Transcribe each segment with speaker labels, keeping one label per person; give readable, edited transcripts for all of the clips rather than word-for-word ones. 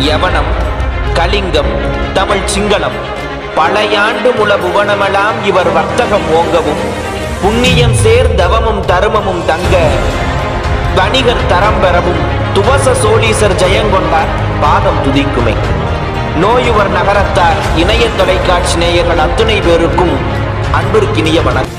Speaker 1: யவனம், கலிங்கம், தமிழ் சிங்களம் பழையாண்டு முள புவனமெல்லாம் இவர் வர்த்தகம் ஓங்கவும் புண்ணியம் சேர் தவமும் தருமமும் தங்க வணிகர் தரம் பெறவும் துவச சோழீசர் ஜெயங்கொண்டார் பாதம் துதிக்குமே. நோயுவர் நகரத்தார் இணைய தொலைக்காட்சி நேயர்கள் அத்துணை பேருக்கும் அன்பிற்கினிய வணக்கம்.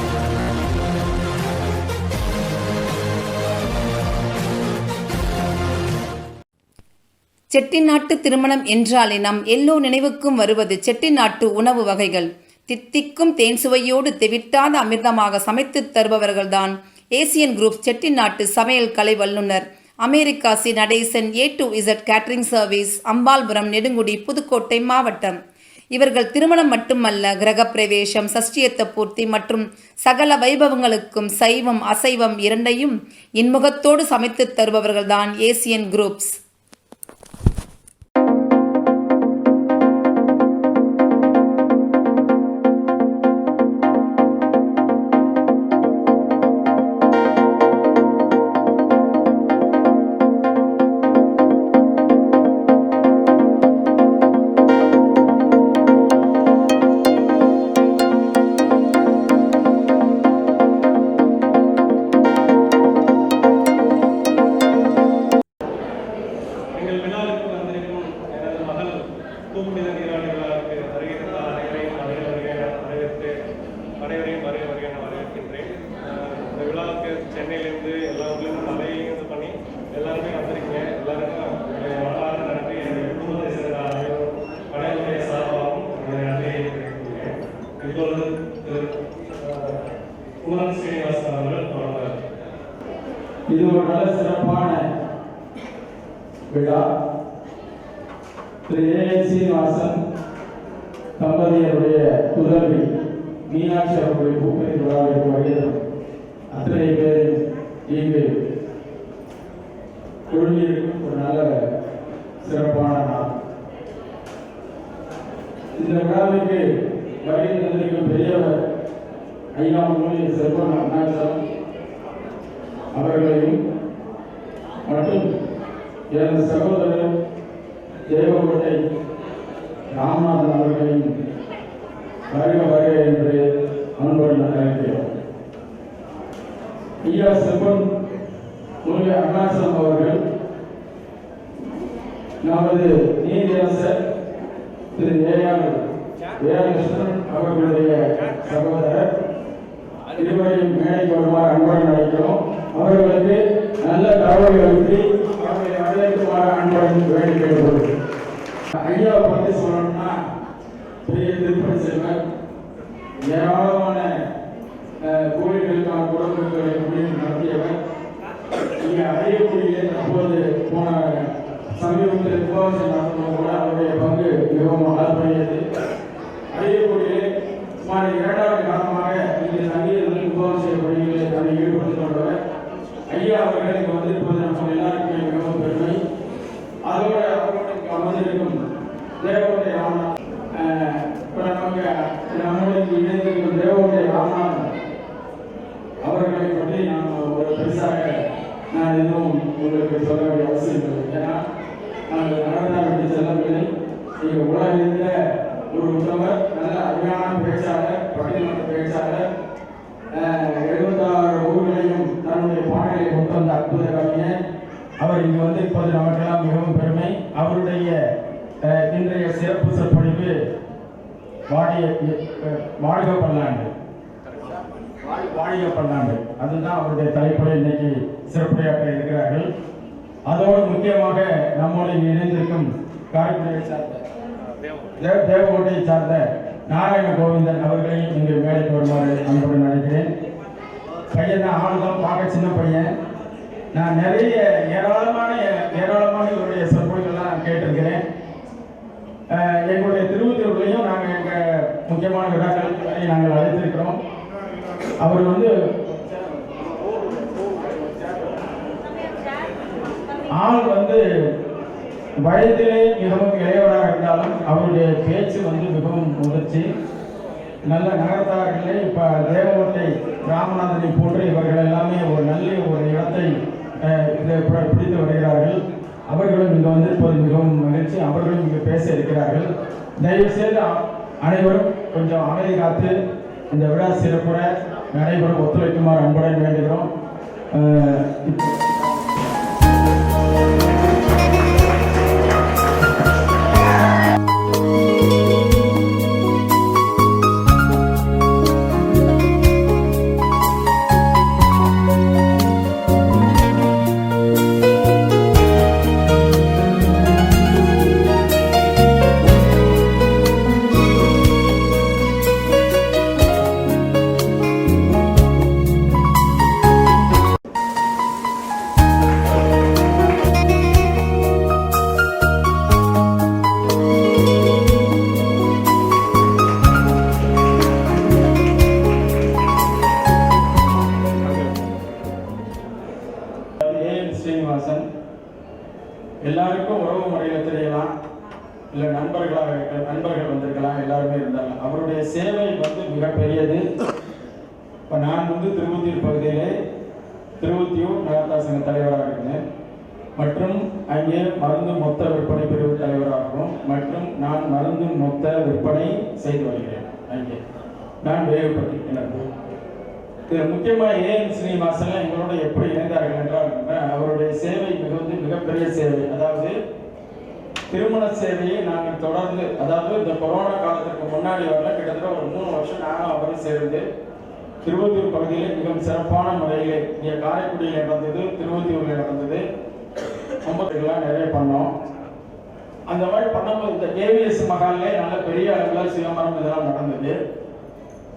Speaker 2: செட்டிநாட்டு திருமணம் என்றாலே நம் எல்லோ நினைவுக்கும் வருவது செட்டிநாட்டு உணவு வகைகள். தித்திக்கும் தேன் சுவையோடு தெவிட்டாத அமிர்தமாக சமைத்து தருபவர்கள்தான் ஏசியன் குரூப் செட்டிநாட்டு சமையல் கலை வல்லுநர். America C Natesan A to Z catering service, Ambalpuram, Nedungudi, Pudukkottai மாவட்டம். இவர்கள் திருமணம் மட்டுமல்ல, கிரகப்பிரவேசம், சஷ்டியத்த பூர்த்தி மற்றும் சகல வைபவங்களுக்கும் சைவம் அசைவம் இரண்டையும் இன்முகத்தோடு சமைத்து தருபவர்கள்தான் ஏசியன் குரூப்ஸ்.
Speaker 3: சென்னையிலேருந்து எல்லா ஊர்லேருந்து மழையும் பண்ணி எல்லாருமே வந்திருக்கீங்க. எல்லாருக்கும் மனமார்ந்த நன்றி. குடும்பத்தை சேர்ந்த படையினுடைய சார்பாகவும் நன்றியை தெரிவிக்கிறேன். இப்பொழுது குமார் ஸ்ரீனிவாசன் அவர்கள் தொடர்ந்தார்.
Speaker 4: இது ஒரு நல்ல சிறப்பான விழா. திரு A. சீனிவாசன் தம்பதியருடைய புதல்வி மீனாட்சி அவர்களுடைய பூப்பெரிய விழாவிற்கு வருகிறது. அத்தனை பேர் இங்கு குழுமியிருக்கும் ஒரு நல்ல சிறப்பான நாள். இந்த விழாவிற்கு வருகை தந்திருக்கும் பெரியவர் ஐயா மூலிகை செல்வன் அருணாச்சலம் அவர்களையும் மற்றும் எனது சகோதரர் தேவகோட்டை ராமநாதன் அவர்களையும் வருக வருக என்று அன்புடன் அழைக்கிறோம். ஐயா செல்வன் மூலிகை அருணாச்சலம் அவர்கள் நமது நீதியரசர் திரு A.R. கிருஷ்ணன் அவர்களுடைய சகோதரர். இருவரையும் மேடைக்கு வருமாறு அன்புடன் அழைக்கிறோம். அவர்களுக்கு நல்ல தகவல்கள் அளித்து அவர்களை வரவேற்குமாறு அன்புடன் வேண்டி கேட்டுக்கொள்கிறோம். ஐயாவை பற்றி சொல்லணும்னா பெரிய திருப்பதி செல்வர், ஏராளமான கோயில்களுக்கான குடும்பங்களை முடிவு நடத்தியவர். இங்கே அறியக்கூடிய அப்போது போன சமீபத்தில் விவாதம் நடத்தும் கூட அவருடைய பங்கு மிகவும் அளப்பரியது. அறியக்கூடிய சுமார் 2 ஆண்டு காலமாக இங்கே சங்கீதத்தில் விவாதம் செய்ய பணிகளில் தன்னை ஈடுபடுத்திக் கொண்டவர். ஐயா அவர்கள் இங்கே வந்திருப்பது நம்ம எல்லாருக்குமே மிகவும் பெருமை. அதோடு அவர்களுக்கு அமர்ந்திருக்கும் தேவகோட்டை ராமநாதன், இப்போ நமக்கு நம்மளுக்கு இணைந்திருக்கும் தேவகோட்டை ராமநாதன் அவர்களை பற்றி நாம் ஒரு பெருசாக நான் எதுவும் உங்களுக்கு சொல்ல வேண்டிய அவசியம் இல்லை. ஏன்னா நாங்கள் நடந்தால் வேண்டி செல்லவில்லை. நீங்கள் உலகில் ஒரு உத்தவர், நல்ல அருமையான பேச்சாளர், பட்டிமன்ற பேச்சாளர், 76 ஊர்களையும் தன்னுடைய பாடலை கொண்டு வந்த அற்புத கவிஞர். அவர் இங்கு வந்து இப்போது நமக்கெல்லாம் மிகவும் பெருமை. அவருடைய இன்றைய சிறப்பு சொற்பொழிவு வாழ்க பல்லாண்டு, வாழிக பல்லாண்டு, அதுதான் அவருடைய தலைப்புடைய இன்னைக்கு சிறப்புரையாற்ற இருக்கிறார்கள். அதோடு முக்கியமாக நம்மோடு இணைந்திருக்கும் காரைக்குடியை சார்ந்த தேவகோட்டையை சார்ந்த நாராயண கோவிந்தன் அவர்களையும் இங்கு மேடைக்கு வருமாறு அன்புடன் அழைக்கிறேன். பையன் தான், ஆளுதான் பார்க்க சின்ன பையன். நான் நிறைய ஏராளமான இவருடைய சொற்பொழிவுகள்லாம் நான் கேட்டிருக்கிறேன். எங்களுடைய திருவத்தூர்லையும் நாங்கள் எங்கள் முக்கியமான விழாக்களை நாங்கள் அழைத்திருக்கிறோம். அவர் வந்து ஆள் வந்து வயதிலே மிகவும் இளையவராக இருந்தாலும் அவருடைய பேச்சு வந்து மிகவும் முதிர்ச்சி. நல்ல நகரத்தார்களே இப்போ தேவகோட்டை ராமநாதனை போன்று இவர்கள் எல்லாமே ஒரு நல்ல ஒரு இடத்தை பிடித்து வருகிறார்கள். அவர்களும் இங்கே வந்திருப்பது மிகவும் மகிழ்ச்சி. அவர்களும் இங்கு பேச இருக்கிறார்கள். தயவு செய்து அனைவரும் கொஞ்சம் அமைதி காத்து இந்த விழா சிறப்புற அனைவரும் ஒத்துழைக்குமாறு அன்புடன் வேண்டுகிறோம். ஸ்ரீனிவாசன் எல்லாருக்கும் உறவு முறையில் தெரியலாம், இல்லை நண்பர்கள் வந்திருக்கலாம், எல்லாருமே இருந்தாங்க. அவருடைய சேவை மிகப்பெரியது. இப்போ நான் திருவொத்தியூர் பகுதியிலே திருவொத்தியூர் நகரத்தா சங்க தலைவராக இருந்தேன் மற்றும் அங்கே மருந்து மொத்த விற்பனை பிரிவு தலைவராகவும் மற்றும் நான் மருந்து மொத்த விற்பனை செய்து வருகிறேன். அங்கே நான் வேகப்பட்டிருக்கிறேன். இதில் முக்கியமாக ஏஎன் ஸ்ரீனிவாசன் எங்களோட எப்படி இணைந்தார்கள் என்றால் அவருடைய சேவை மிகப்பெரிய சேவை. அதாவது திருமண சேவையை நாங்கள் தொடர்ந்து, அதாவது இந்த கொரோனா காலத்துக்கு முன்னாடி வரல கிட்டத்தட்ட ஒரு 3 வருஷம் நானும் அவரும் சேர்ந்து திருவொத்தியூர் பகுதியில் மிகவும் சிறப்பான முறையில் இங்கே காரைக்குடியில் நடந்தது, திருவொத்தியூரில் நடந்தது, சம்பவங்கள்லாம் நிறைய பண்ணோம். அந்த மாதிரி பண்ணும்போது இந்த கேவிஎஸ் மகால்லே நல்ல பெரிய அளவில் சிவமரம் இதெல்லாம் நடந்தது.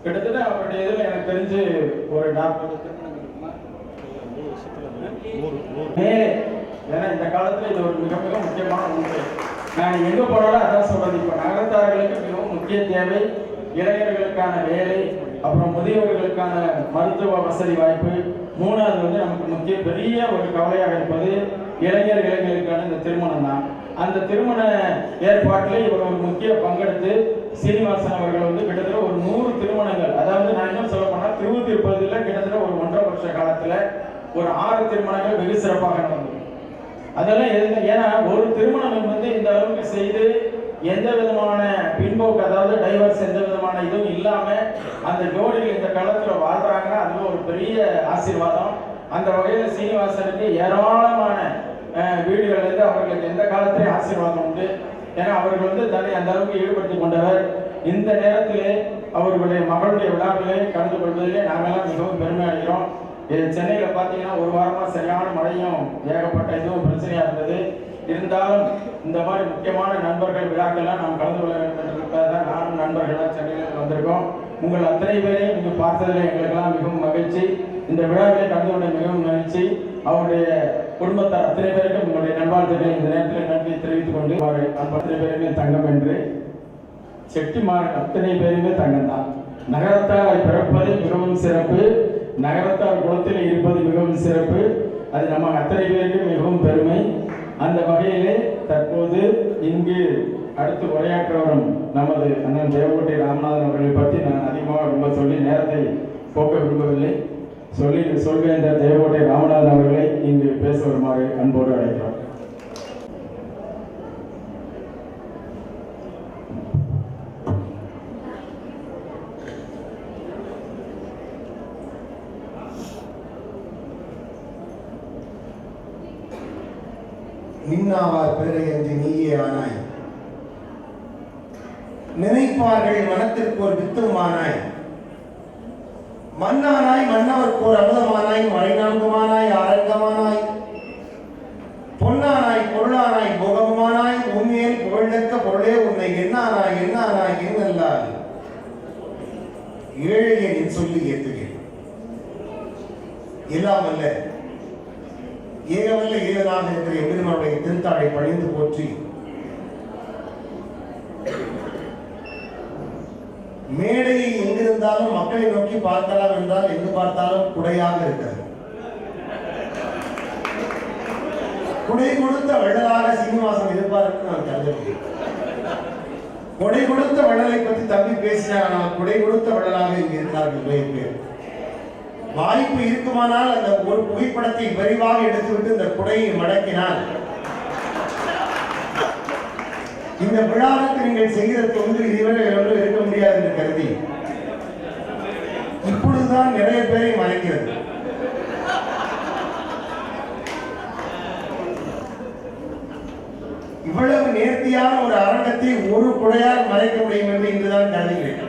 Speaker 4: கிட்டத்தட்ட அவருடைய இதில் எனக்கு தெரிஞ்சு ஒரு 40 ஏன்னா இந்த காலத்தில் இது ஒரு மிக மிக முக்கியமான ஒன்று. நான் எங்கே போனாலும் அதான் சொல்றது. இப்போ நகரத்தார்களுக்கு மிகவும் முக்கிய தேவை இளைஞர்களுக்கான வேலை, அப்புறம் முதியவர்களுக்கான மருத்துவ வசதி வாய்ப்பு. 3வது நமக்கு முக்கிய பெரிய ஒரு கவலையாக இருப்பது இளைஞர்களுக்கான இந்த திருமணம் தான். அந்த திருமண ஏற்பாட்டில் இவர் ஒரு முக்கிய பங்கெடுத்து சீனிவாசன் அவர்கள் கிட்டத்தட்ட ஒரு 100 திருமணங்கள், அதாவது நான் இன்னும் சொல்ல போனால் திருவொத்தியூர் பகுதியில் கிட்டத்தட்ட ஒரு 1.5 வருஷ காலத்தில் ஒரு 6 திருமணங்கள் வெகு சிறப்பாக நடந்தது. அதெல்லாம் ஏன்னா ஒரு திருமணம் இந்த அளவுக்கு செய்து எந்த விதமான பின்போக்கு, அதாவது டைவர்ஸ் எந்த விதமான இதுவும் இல்லாம அந்த ஜோடிகள் இந்த காலத்துல வாழ்றாங்கன்னா அதுவும் ஒரு பெரிய ஆசீர்வாதம். அந்த வகையில சீனிவாசனுக்கு ஏராளமான வீடுகள் இருந்து அவர்களுக்கு எந்த காலத்திலையும் ஆசீர்வாதம் உண்டு. ஏன்னா அவர்கள் தன்னை அந்த அளவுக்கு ஈடுபடுத்திக் கொண்டவர். இந்த நேரத்திலே அவர்களுடைய மகளுடைய விழாவிலே கலந்து கொள்வதிலே நாங்கள்லாம் மிகவும் பெருமை அடைகிறோம். சென்னையில் பார்த்தீங்கன்னா ஒரு வாரமாக சரியான மழையும் ஏகப்பட்ட இதுவும் பிரச்சனையாக இருந்தது. இருந்தாலும் இந்த மாதிரி முக்கியமான நண்பர்கள் விழாக்கள்லாம் நாம் கலந்து கொள்ள வேண்டும் என்பதற்காக தான் நானும் நண்பர்களாக சென்னையில் வந்திருக்கோம். உங்கள் அத்தனை பேரையும் இங்கு பார்த்ததில் எங்களுக்கெல்லாம் மிகவும் மகிழ்ச்சி. இந்த விழாவிலே கலந்து கொள்ள மிகவும் மகிழ்ச்சி. அவருடைய குடும்பத்தார் அத்தனை பேருக்கும் உங்களுடைய நல்வாழ்த்துக்களை இந்த நேரத்தில் நன்றி தெரிவித்துக் கொண்டு அத்தனை பேருமே தங்கம் என்று செட்டிமார் அத்தனை பேருமே தங்கம் தான். நகரத்தார் பிறப்பது மிகவும் சிறப்பு, நகரத்தார் குலத்தில் இருப்பது மிகவும் சிறப்பு. அது நம்ம அத்தனை பேருக்கும் மிகவும் பெருமை. அந்த வகையிலே தற்போது இங்கு அடுத்து உரையாற்ற வரும் நமது அண்ணன் தேவகோட்டை ராமநாதன் அவர்களை பற்றி நான் அதிகமாக ரொம்ப சொல்லி நேரத்தை போக்க விரும்பவில்லை. சொல்வேந்தர் தேவகோட்டை ராமநாதன் அவர்களை இங்கு பேச வருமாறு அன்போடு அழைக்கிறோம்.
Speaker 5: நின்னாவார் பேரையன்றி நீயே ஆனாய், நினைப்பார்கள் மனத்திற்கு ஒரு வித்துமானாய், மன்னானாய் மன்னவர்க்கு ஒரு அமுதமானாய், மறைநான்குமானாய் அரங்கமானாய், பொன்னானாய் பொருளானாய் போகமானாய், உண்மையில் புகழ்நக்க பொருளே உன்னை என்னானாய் என்னானாய் என்னல்லால் ஏழையை என் சொல்லி ஏற்றுகிறேன். எல்லாம் அல்ல ஏகவல்ல ஏகனாக இருக்கிற எம்பெருமானுடைய திருத்தாளை பணிந்து போற்றி மேடையை எங்கிருந்தாலும் மக்களை நோக்கி பார்க்கலாம் என்றால் எங்கு பார்த்தாலும் குடையாக இருக்கிறது. குடை கொடுத்த வள்ளலாக சீனிவாசன் எதிர்பார்த்து நான் கருதுகிறேன். கொடை கொடுத்த வள்ளலை பற்றி தம்பி பேசினார். ஆனால் குடை கொடுத்த வள்ளலாக இங்கு இருக்கிறார்கள் நிறைய பேர். வாய்ப்பு இருக்குமானால் அந்த ஒரு புகைப்படத்தை விரைவாக எடுத்துவிட்டு இந்த குடையை மடக்கினால் இந்த விழாவுக்கு நீங்கள் செய்கிற தொண்டு இதுவரை ஒன்று இருக்க முடியாது என்று கருதி இப்பொழுதுதான் நிறைய பேரை மறைக்கிறது. இவ்வளவு நேர்த்தியான ஒரு அரங்கத்தை ஒரு குடையால் மறைக்க முடியும் என்று இன்றுதான் கருதுகிறேன்.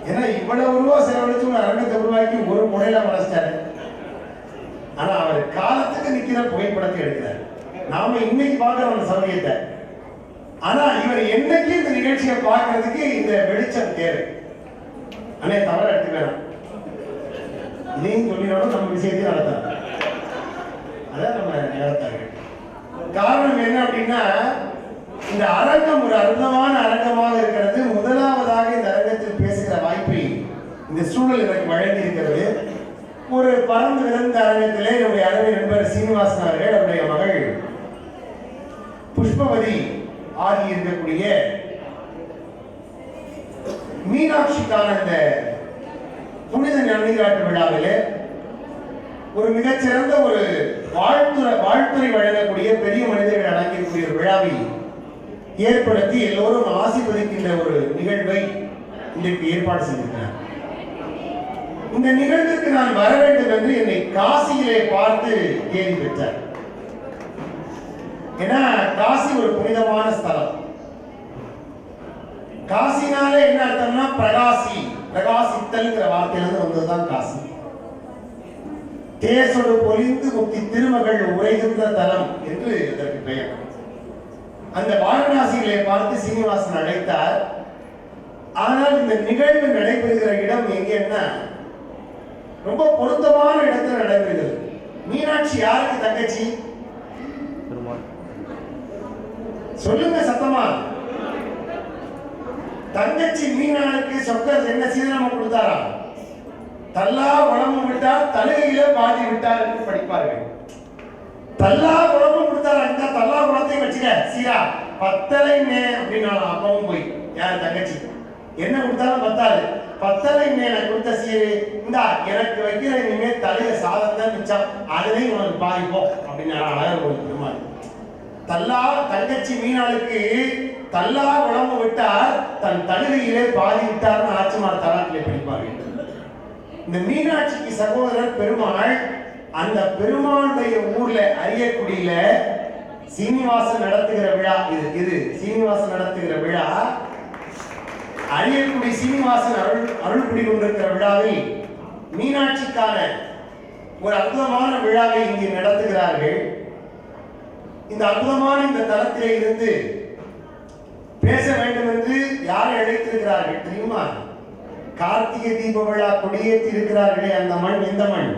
Speaker 5: ஏன்னா இவ்வளவு ரூபா செலவழிச்சு ஒரு அரங்கத்தை உருவாக்கி ஒரு குடையில மறைச்சாரு. ஆனா அவர் காலத்துக்கு நிக்கிற புகைப்படத்தை எடுக்கிறார். நாம இன்னைக்கு பார்க்கிறோம் அந்த சமயத்தை. ஆனா இவர் என்னைக்கு இந்த நிகழ்ச்சியை பார்க்கறதுக்கு இந்த வெளிச்சம் தேவை. அண்ணே தவற எடுத்து வேணாம், இதையும் சொல்லினாலும் நம்ம விஷயத்தையும் நடத்தாங்க. அதான் நம்ம நடத்தாங்க. காரணம் என்ன அப்படின்னா, இந்த அரங்கம் ஒரு அற்புதமான அரங்கமாக இருக்கிறது. முதலாவதாக இந்த அரங்கத்தில் பேசுகிற வாய்ப்பை இந்த சூழல் எனக்கு வழங்கி இருக்கிறது. ஒரு பறந்து விழுந்த அரங்கத்திலே என்னுடைய அருமை நண்பர் சீனிவாசன் அவர்கள், அவருடைய மகள் புஷ்பவதி ஆகி இருக்கக்கூடிய மீனாட்சிக்கான இந்த புனித நன்னீராட்டு விழாவிலே ஒரு மிகச்சிறந்த ஒரு வாழ்த்துறை வழங்கக்கூடிய பெரிய மனிதர்கள் அடங்கியிருக்கூடிய ஒரு விழாவை ஏற்படுத்தி எல்லோரும் ஆசீர்வதிக்கின்ற ஒரு நிகழ்வை இன்றைக்கு ஏற்பாடு செய்திருக்கிறார். இந்த நிகழ்வுக்கு நான் வர வேண்டும் என்று என்னை காசியிலே பார்த்து தேடி பெற்றார். ஏன்னா காசி ஒரு புனிதமான ஸ்தலம். காசினாலே என்ன அர்த்தம்னா பிரகாசி, பிரகாசித்தல்ங்கிற வார்த்தையிலிருந்து வந்ததுதான் காசி. தேசோடு பொலிந்து முக்தி திருமகள் உரைகின்ற தலம் என்று இதற்கு பெயர். அந்த வாரணாசிகளை பார்த்து சீனிவாசன் அழைத்தார். ஆனால் இந்த நிகழ்வு நடைபெறுகிற இடம் எங்கன்னா ரொம்ப பொருத்தமான இடத்துல நடைபெறுகிறது. மீனாட்சி யாருக்கு தங்கச்சி? சொல்லுங்க சத்தமா. தங்கச்சி மீனாளுக்கு சொக்கர் என்ன சீதனம் கொடுத்தாரா? தல்லா உடம்பு விட்டார் தலுகையில பாதி விட்டார் என்று படிப்பார்கள். தல்லா உடம்பு கொடுத்தாரா? இந்த தல்லா குளத்தையும் வச்சுக்க சீரா பத்தலை நே அப்படின்னா அப்பவும் போய் யார் தங்கச்சி என்ன கொடுத்தாலும் பத்தாது. பத்தலை மேல கொடுத்த சீரு இந்தா எனக்கு வைக்கிற இனிமே தலைய சாதம் தான் மிச்சம், அதுலயும் உனக்கு பாதிப்போம் அப்படின்னு அழகர் ஒரு பெருமாள். தல்லா தங்கச்சி மீனாளுக்கு தல்லா உடம்பு விட்டார் தன் தழுவையிலே பாதி விட்டார்னு ஆட்சிமார் தலாட்டிலே படிப்பார்கள். இந்த மீனாட்சிக்கு சகோதரர் பெருமாள். அந்த பெருமாளுடைய ஊர்ல அரியக்குடியில சீனிவாசன் நடத்துகிற விழா இது சீனிவாசன் நடத்துகிற விழா. அரியக்குடி சீனிவாசன் அருள்குடி கொண்டிருக்கிற விழாவில் மீனாட்சிக்கான ஒரு அற்புதமான விழாவை இங்கே நடத்துகிறார்கள். இந்த அற்புதமான இந்த தளத்திலே இருந்து பேச வேண்டும் என்று யாரை அழைத்திருக்கிறார்கள் தெரியுமா? கார்த்திகை தீப விழா கொடியேற்றி இருக்கிறார்களே அந்த மண் எந்த மண்?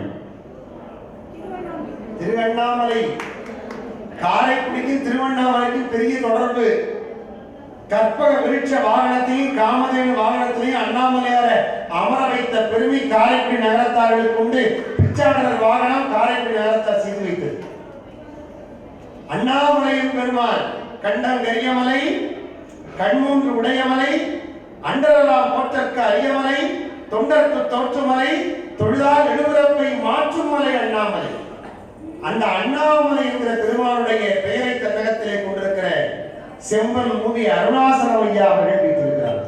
Speaker 5: திருவண்ணாமலை. காரைக்குடிக்கும் திருவண்ணாமலைக்கும் பெரிய தொடர்பு. கற்பக விருட்ச வாகனத்தையும் காமதேனு வாகனத்திலையும் அண்ணாமலையார அமர வைத்த பெருமை காரைக்குடி நகரத்தார்களுக்கு உண்டு. பிச்சாடனர் வாகனம் காரைக்குடி நகரத்தார் செய்து வைத்தது. அண்ணாமலையின் பெருமாள் கண்டம் கரியமலை, கண்மூன்று உடையமலை, அண்டரெல்லாம் போற்றற்கு அரியமலை, தொண்டர்க்கு தோற்றுமலை, தொழுதால் எழுபிறப்பை மாற்றும் மலை அண்ணாமலை. அந்த அண்ணாமலை என்கிற பெருமாளுடைய பெயரை தன்னகத்திலே கொண்டிருக்கிற செம்பல் மூவி அருணாசல ஐயா அவர்கள் வைத்திருக்கிறார்.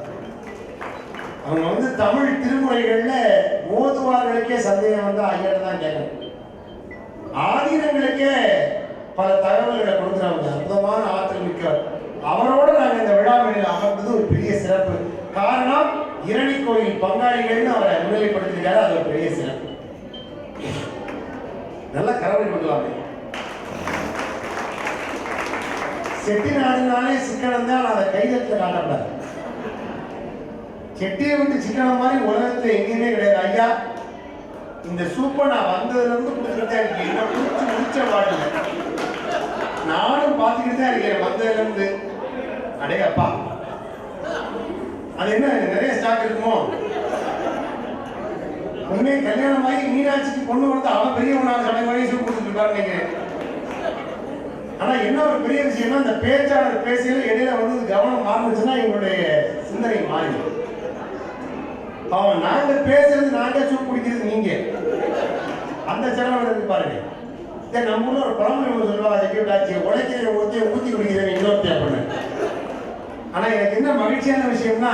Speaker 5: அவங்க தமிழ் திருமுறைகள்ல ஓதுவார்களுக்கே சந்தேகம் வந்து ஐயர் தான் கேட்கணும். ஆதீனங்களுக்கே பல தகவல்களை கொடுக்குறவங்க அற்புதமான ஆற்றல் மிக்கவர். அவரோட நாங்கள் இந்த விழா மேடையில் அமர்ந்தது ஒரு பெரிய சிறப்பு. காரணம் இரணி கோயில் பங்காளிகள்னு அவரை முன்னிலைப்படுத்திருக்காரு. அது ஒரு பெரிய சிறப்பு. நல்லா கரவழி கொடுக்கலாமே. செட்டிநாடுனாலே சிக்கனம் தான், அதை கைதத்தில் காட்டப்படாது. செட்டியை விட்டு சிக்கனம் மாதிரி உலகத்துல எங்கேயுமே கிடையாது. ஐயா இந்த சூப்பை நான் வந்ததுல இருந்து குடிச்சுக்கிட்டே இருக்கேன். என்ன குடிச்சு முடிச்ச பாடல நானும் பார்த்துக்கிட்டு தான் இருக்கேன் வந்ததுல இருந்து. அடே அப்பா, அது என்ன நிறைய ஸ்டாக் இருக்குமோ? உண்மையை கல்யாணம் ஆகி மீனாட்சிக்கு பொண்ணு கொடுத்து அவன் பெரியவனாக சடங்கு வரையும் சூப் கொடுத்துட்டு இருப்பாரு நினைக்கிறேன். ஆனா என்ன ஒரு பெரிய விஷயம்னா, அந்த பேச்சாளர் பேசையில இடையில கவனம் மாறுச்சுன்னா எங்களுடைய சிந்தனை மாறி அவன் நாங்க பேசுறது நாங்க சூப் குடிக்கிறது நீங்க அந்த செலவு இருக்கு பாருங்க. நம்ம ஊர்ல ஒரு பழமொழி ஒன்று சொல்லுவாங்க, உழைக்கிற ஊற்றி ஊற்றி குடிக்கிறேன் இன்னொருத்தையா பண்ண. ஆனா எனக்கு என்ன மகிழ்ச்சியான விஷயம்னா,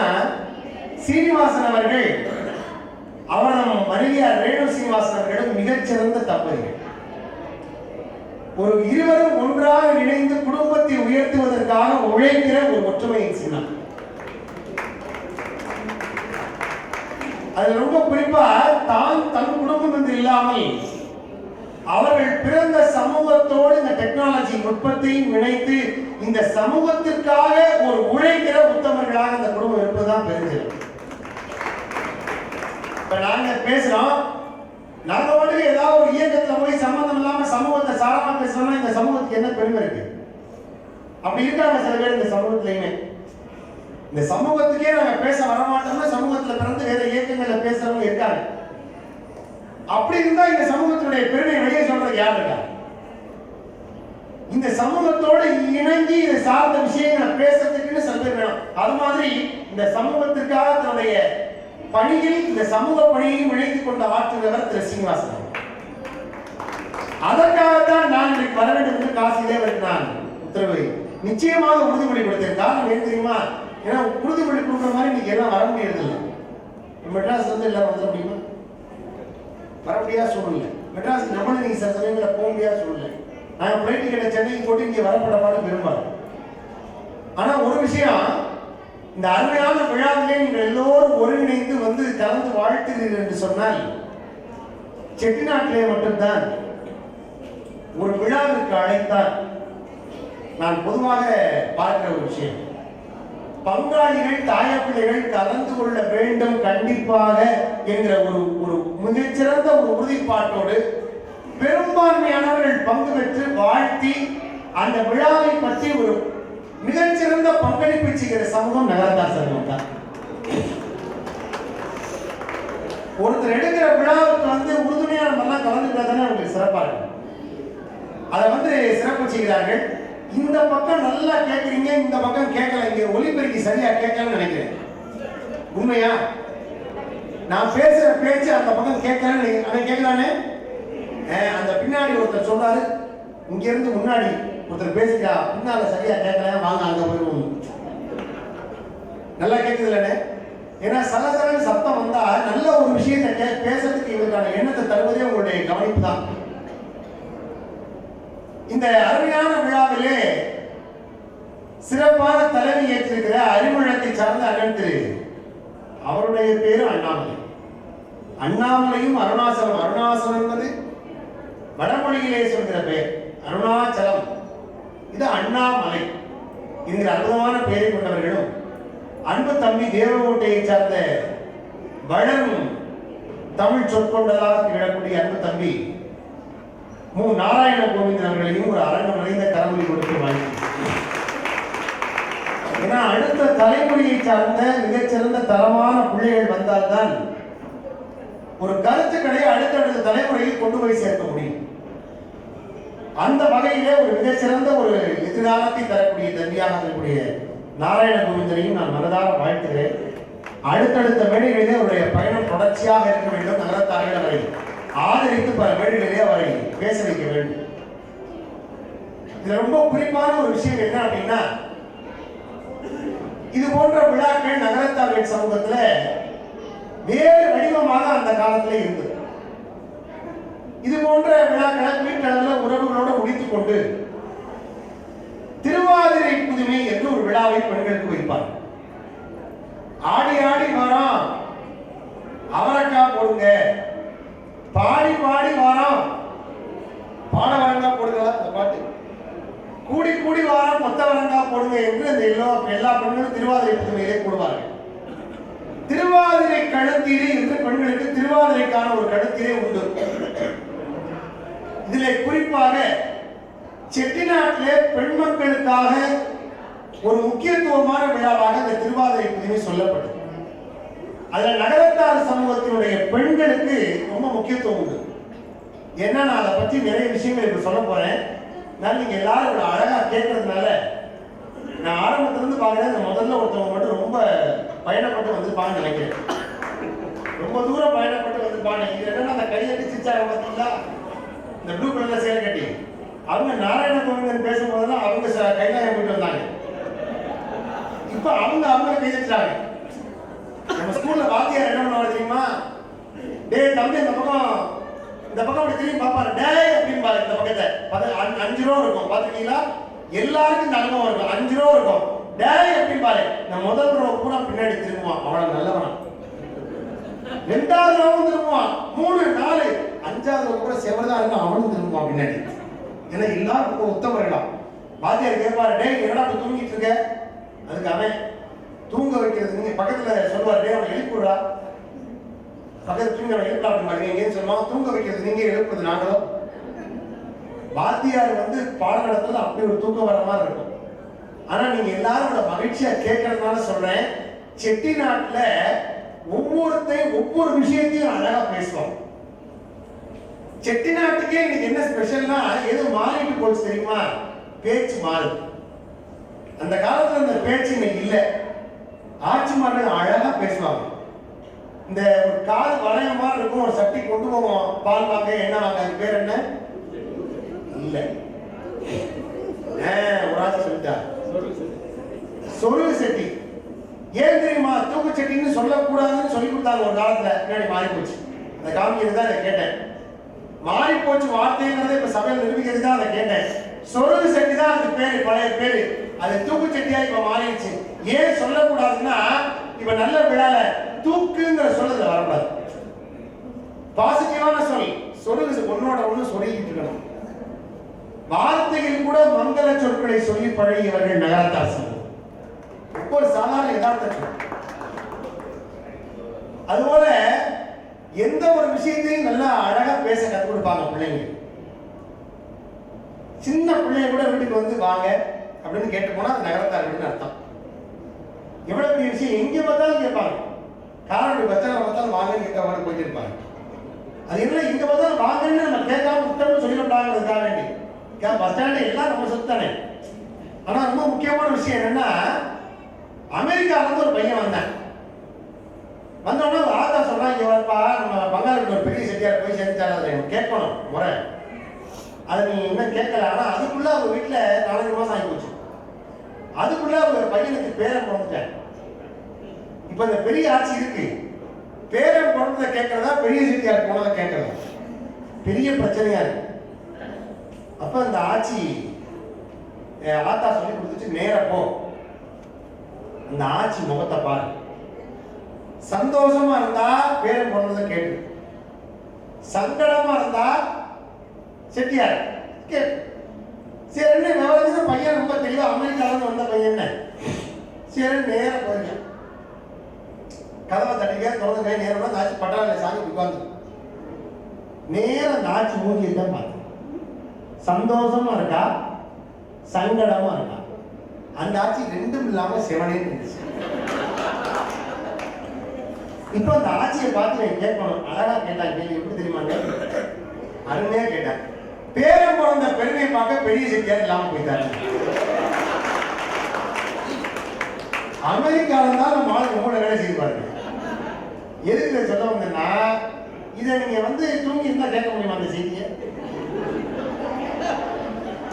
Speaker 5: சீனிவாசன் அவர்கள் அவரும் மனைவியார் ரேணு சீனிவாசன் அவர்களும் மிகச்சிறந்த தம்பதிகள். ஒரு இருவரும் ஒன்றாக இணைந்து குடும்பத்தை உயர்த்துவதற்காக உழைக்கிற ஒரு ஒற்றுமையின் சின்னம். அது ரொம்ப குறிப்பா தன் குடும்பம் என்று இல்லாமல் அவர்கள் பிறந்த சமூகத்தோடு இந்த டெக்னாலஜி நுட்பத்தையும் இணைத்து இந்த சமூகத்திற்காக ஒரு உழைக்கிற உத்தமர்களாக இந்த குடும்பம் இருப்பதுதான் பெருஞ்சிடும். இப்ப நாங்க பேசுறோம், நாங்க மட்டும் ஏதாவது ஒரு இயக்கத்துல போய் சம்பந்தம் இல்லாம சமூகத்தை சாரமா பேசுறோம்னா இந்த சமூகத்துக்கு என்ன பெருமை இருக்கு? அப்படி இருக்காங்க சில பேர் இந்த சமூகத்திலையுமே. இந்த சமூகத்துக்கே நாங்க பேச வரமாட்டோம்னா சமூகத்துல பிறந்து வேற இயக்கங்கள்ல பேசுறவங்க இருக்காங்க. அப்படி இருந்தா இந்த சமூகத்தினுடைய பெருமை வெளியே சொல்றது யார் இருக்கா? இந்த சமூகத்தோடு இணைஞ்சி இதை சார்ந்த விஷயங்களை பேசுறதுக்குன்னு சில பேர் வேணும். அது மாதிரி இந்த சமூகத்திற்காக தன்னுடைய பணியில் இந்த சமூக பணியையும் இணைத்துக் கொண்ட ஆற்றுகிறவர் திரு சீனிவாசன். அதற்காகத்தான் நான் இன்றைக்கு வர வேண்டும் என்று காசியிலே நான் உத்தரவை நிச்சயமாக உறுதிமொழி கொடுத்தேன். காரணம் ஏன் தெரியுமா? ஏன்னா உறுதிமொழி கொடுக்குற மாதிரி இன்னைக்கு எல்லாம் வர முடியறது இல்லை. மெட்ராஸ் வந்து எல்லாம் வந்துட முடியுமா? வர முடியாத சூழ்நிலை. மெட்ராஸ் நம்மளும் நீங்க சில சமயங்களில் போக முடியாத சூழ்நிலை. நாங்கள் பிளைட் டிக்கெட்டை சென்னைக்கு போட்டு இங்கே வரப்படப்பாடு பெரும்பாலும். ஆனா ஒரு விஷயம், இந்த அருமையான விழாவிலே நீங்கள் எல்லோரும் ஒருங்கிணைந்து வந்து கலந்து வாழ்த்துகிறீர்கள் என்று சொன்னால் செட்டிநாட்டிலே மட்டும்தான் ஒரு விழாவிற்கு அழைத்தால் நான் பொதுவாக பார்க்கிற ஒரு விஷயம், பங்காளிகள் தாயப்பிள்ளைகள் கலந்து கொள்ள வேண்டும் கண்டிப்பாக என்கிற ஒரு மிகச்சிறந்த ஒரு உறுதிப்பாட்டோடு பெரும்பான்மையானவர்கள் பங்கு பெற்று வாழ்த்தி அந்த விழாவை பற்றி ஒரு மிகச்சிறந்த பங்களிப்பு செய்கிற சமூகம் நகரத்தார் சமூகம் தான். ஒருத்தர் எடுக்கிற விழாவுக்கு வந்து உறுதுணையா நம்ம எல்லாம் கலந்துக்கிறதானே அவங்களுக்கு சிறப்பா இருக்கு. அதை வந்து சிறப்பு செய்கிறார்கள். இந்த பக்கம் நல்லா கேட்குறீங்க, இந்த பக்கம் கேட்கல, இங்க ஒலிபெருக்கி சரியா கேட்கலன்னு நினைக்கிறேன். உண்மையா? நான் பேசுற பேச்சு அந்த பக்கம் கேட்கலன்னு கேட்கலானே. அந்த பின்னாடி ஒருத்தர் சொல்றாரு, இங்க இருந்து முன்னாடி ஒருத்தர் பேசிட்டா பின்னால சரியா கேட்கல, வாங்க அங்க போயிடுவோம். நல்லா கேட்குது இல்லைன்னு? ஏன்னா சலசலன்னு சத்தம் வந்தா நல்ல ஒரு விஷயத்தை பேசுறதுக்கு இவருக்கான எண்ணத்தை தருவதே உங்களுடைய கவனிப்பு தான். இந்த அருமையான விழாவிலே சிறப்பான தலைமை ஏற்றிருக்கிற அறிமுகத்தை சார்ந்த அண்ணன் திரு, அவருடைய பேரு அண்ணாமலை. அண்ணாமலையும் அருணாச்சலம். அருணாச்சலம் என்பது வடமொழியிலே சொல்கிற பெயர், அருணாச்சலம். இது அண்ணாமலை என்கிற அற்புதமான பெயரை கொண்டவர்களும், அன்பு தம்பி தேவகோட்டையை சார்ந்த வளரும் தமிழ் சொற்கொண்டதாக திகழக்கூடிய அன்பு தம்பி மு நாராயண கோவிந்தன் அவர்களையும் ஒரு அரங்கம் நிறைந்த கரமொழி கொடுத்து வாங்கி. ஏன்னா அடுத்த தலைமுறையை சார்ந்த மிகச்சிறந்த தரமான பிள்ளைகள் வந்தால்தான் ஒரு கருத்துக்களை அடுத்தடுத்த தலைமுறையில் கொண்டு போய் சேர்க்க முடியும். அந்த வகையிலே ஒரு மிகச்சிறந்த ஒரு எதிர்காலத்தை தரக்கூடிய தம்பியாக இருக்கக்கூடிய நாராயண கோவிந்தனையும் நான் மனதார வாழ்த்துகிறேன். அடுத்தடுத்த மேடைகளிலே அவருடைய பயணம் தொடர்ச்சியாக இருக்க வேண்டும். நகரத்தார்கள் அவரை ஆதரித்து பல மேடைகளிலே அவரை பேச வைக்க வேண்டும். இதுல ரொம்ப குறிப்பான ஒரு விஷயம் என்ன அப்படின்னா, இது போன்ற விழாக்கள் நகரத்தார்கள் சமூகத்துல வேறு வடிவமாக அந்த காலத்துல இருந்தது. இது போன்ற விழாக்களை வீட்டளவில் உறவுகளோடு முடித்துக் கொண்டு திருவாதிரை புதுமை என்று ஒரு விழாவை பெண்களுக்கு வைப்பார். ஆடி ஆடி வாரம் அவரக்காய் போடுங்க, பாடி பாடி வாரம் பாட வரங்கா போடுங்க, அந்த பாட்டு கூடி கூடி வாரம் மொத்த வரங்கா போடுங்க என்று அந்த எல்லா பெண்களும் திருவாதிரை புதுமையிலே கூடுவார்கள். திருவாதிரை கழுத்தீரை என்று பெண்களுக்கு திருவாதிரைக்கான ஒரு கழுத்தீரை உண்டு. இதில் குறிப்பாக செட்டிநாட்டிலே பெண் மக்களுக்காக ஒரு முக்கியத்துவமான விழாவாக இந்த திருவாதிரை புதுமை சொல்லப்பட்டது. அதுல நகரத்தார் சமூகத்தினுடைய பெண்களுக்கு ரொம்ப முக்கியத்துவம் உண்டு. ஏன்னா நான் அதை பற்றி நிறைய விஷயங்கள் இப்ப சொல்ல போறேன். நான் நீங்க எல்லாரும் அழகா கேட்கறதுனால நான் ஆரம்பத்திலிருந்து பாக்குறேன். இந்த முதல்ல ஒருத்தவங்க மட்டும் ரொம்ப பயணப்பட்டு வந்துருப்பாங்கன்னு நினைக்கிறேன். ரொம்ப தூரம் பயணப்பட்டு வந்துருப்பாங்க. இது என்னன்னா அந்த கையெட்டி சிச்சாங்க பார்த்தீங்களா, இந்த இந்த ப்ளூ கலர்ல சேலை கட்டி அவங்க நாராயண கோவிந்தன் பேசும்போதெல்லாம் அவங்க கைலாயம் போயிட்டு வந்தாங்க. இப்ப அவங்களை கைதட்டுறாங்க. நம்ம ஸ்கூல்ல வாத்தியார் என்ன பண்ணுவாங்க தெரியுமா? டேய் தம்பி இந்த பக்கம் அப்படி திரும்பி பார்ப்பாரு. டேய் அப்படின்னு பாரு இந்த பக்கத்தை 5 ரூபா இருக்கும் பாத்துக்கீங்களா? எல்லாருக்கும் இந்த அனுபவம் இருக்கும். 5 ரூபா இருக்கும். டேய் அப்படின்னு பாரு. நான் முதல் ரூபா பூரா பின்னாடி திரும்புவான். அவன் நல்லவனா. 2வது ரூபா திரும்புவான். 3 4 5வது ரூபா கூட செவர்தான் இருக்கும். அவனும் திரும்புவான் பின்னாடி. ஏன்னா எல்லாரும் உத்தமர்களா. வாத்தியார் கேட்பாரு, டேய் என்னடா தூங்கிட்டு இருக்க? அதுக்கு அவன் தூங்க வைக்கிறது நீங்க பக்கத்துல சொல்லுவாரு, டேய் அவனை எழுப்பிடுறா, பக்கத்துல தூங்க எழுப்பா அப்படின்னு எங்கேயும் சொல்லுவாங்க. தூங்க வைக்கிறது நீங்க, எழுப்புறது நாங்களோ. வாத்தியார் பாடம் நடத்துறது அப்படி ஒரு தூக்கம் வர மாதிரி இருக்கும். ஆனா நீங்க எல்லாரோட மகிழ்ச்சியா கேட்கறதுனால சொல்றேன், செட்டிநாட்டுல ஒவ்வொருத்தையும் ஒவ்வொரு விஷயத்தையும் அழகா பேசுவாங்க. செட்டிநாட்டுக்கே இன்னைக்கு என்ன ஸ்பெஷல்னா எது மாறிட்டு போச்சு தெரியுமா? பேச்சு மாறுது. அந்த காலத்துல அந்த பேச்சு இன்னைக்கு இல்ல. ஆட்சிமார்கள் அழகா பேசுவாங்க. இந்த ஒரு காது வளைய மாதிரி இருக்கும், ஒரு சட்டி கொண்டு போவோம் பால் வாங்க என்ன வாங்க, அது பேர் என்ன? இல்ல ஒரு ஆட்சி சொல்லிட்டா சொருகு சட்டி. ஏன் தெரியுமா? தூக்கு சட்டின்னு சொல்லக்கூடாதுன்னு சொல்லி கொடுத்தாங்க ஒரு காலத்துல. பின்னாடி மாறி போச்சு. அந்த காமிக்கிறது தான் அதை கேட்டேன். மாறி போச்சு வார்த்தைங்கிறத இப்ப சபையில் நிரூபிக்கிறது தான் அதை கேட்டேன். சொருகு சட்டி தான் அது பேரு, பழைய பேரு. அது தூக்கு சட்டியா இப்ப மாறிடுச்சு. ஏன் சொல்லக்கூடாதுன்னா இப்ப நல்ல விழால தூக்குங்கிற சொல்லுது வரக்கூடாது. பாசிட்டிவான சொல் சொருகு ஒன்னோட ஒண்ணு சொல்லிக்கிட்டு இருக்கணும். வார்த்தைகள் கூட மங்கள சொற்களை சொல்லி பழகியவர்கள் நகரத்தார். ஒவ்வொரு சாதாரண யதார்த்தம். அதுபோல எந்த ஒரு விஷயத்தையும் நல்லா அழகா பேச கற்றுக் கொடுப்பாங்க பிள்ளைங்க. சின்ன பிள்ளைய கூட வீட்டுக்கு வாங்க அப்படின்னு கேட்டு போனா அது நகரத்தார் வீடுன்னு அர்த்தம். எவ்வளவு பெரிய விஷயம் எங்க பார்த்தாலும் கேட்பாங்க. காரணம் பச்சான பார்த்தாலும் வாங்கன்னு கேட்க போயிட்டு இருப்பாங்க. அது என்ன இங்க பார்த்தாலும் வாங்கன்னு நம்ம கேட்காம விட்டோம்னு சொல்லிவிட்டாங்கிறதுக்காக வேண்டி பஸ் ஸ்டாண்டு எல்லாம் நம்ம சொத்து தானே. ஆனா ரொம்ப முக்கியமான விஷயம் என்னன்னா, அமெரிக்கால இருந்து ஒரு பையன் வந்தோடனே ஒரு ஆத்தா சொன்னா, இங்க வரப்பா நம்ம பங்காளிக்கு ஒரு பெரிய செட்டியார் போய் சேர்ந்துட்டாரு, அதை கேட்கணும் முறை. அதை நீ இன்னும் கேட்கல. ஆனா அதுக்குள்ள அவங்க வீட்டுல 4 மாசம் ஆகி போச்சு. அதுக்குள்ள அவங்க பையனுக்கு பேரன் பிறந்துட்டேன். இப்ப இந்த பெரிய ஆட்சி இருக்கு. பேரன் பிறந்ததை கேட்கறதா பெரிய செட்டியார் போனதை கேட்கறதா பெரிய பிரச்சனையா இருக்கு. அப்ப இந்த ஆட்சி ஆத்தா சொல்லி கொடுத்துட்டு நேரப்போ அந்த ஆட்சி முகத்தை பாரு. சந்தோஷமா இருந்தா பேரன் பிறந்ததை கேட்டு, சங்கடமா இருந்தா செட்டியார் கேட்டு. சரி என்ன விவரத்துல பையன் ரொம்ப தெளிவா அமெரிக்கால வந்த பையன் சரி நேர போயிருக்க கதவை தட்டிக்க திறந்துக்க நேரம் நாச்சு பட்டாள சாமி உட்கார்ந்து நேரம் நாச்சு மூஞ்சியை தான் பார்த்து சந்தோஷமா இருக்கா சங்கடமா இருக்கா. அந்த ஆட்சி ரெண்டும் இல்லாம சிவனே இருந்துச்சு. இப்ப அந்த ஆட்சியை பார்த்து நான் கேட்கணும். அழகா கேட்டாங்க. கேள்வி எப்படி தெரியுமாங்க? அருமையா கேட்டாங்க. பேரன் பிறந்த பெருமையை பார்க்க பெரிய செட்டியார் இல்லாம போயிட்டாரு. அமெரிக்கால தான் நம்ம ஆளுக்கு 3 வேலை செய்து பாருங்க. எதுக்கு சொல்ல வந்தேன்னா, இதை நீங்க தூங்கி இருந்தா கேட்க முடியுமா? அந்த செய்தியை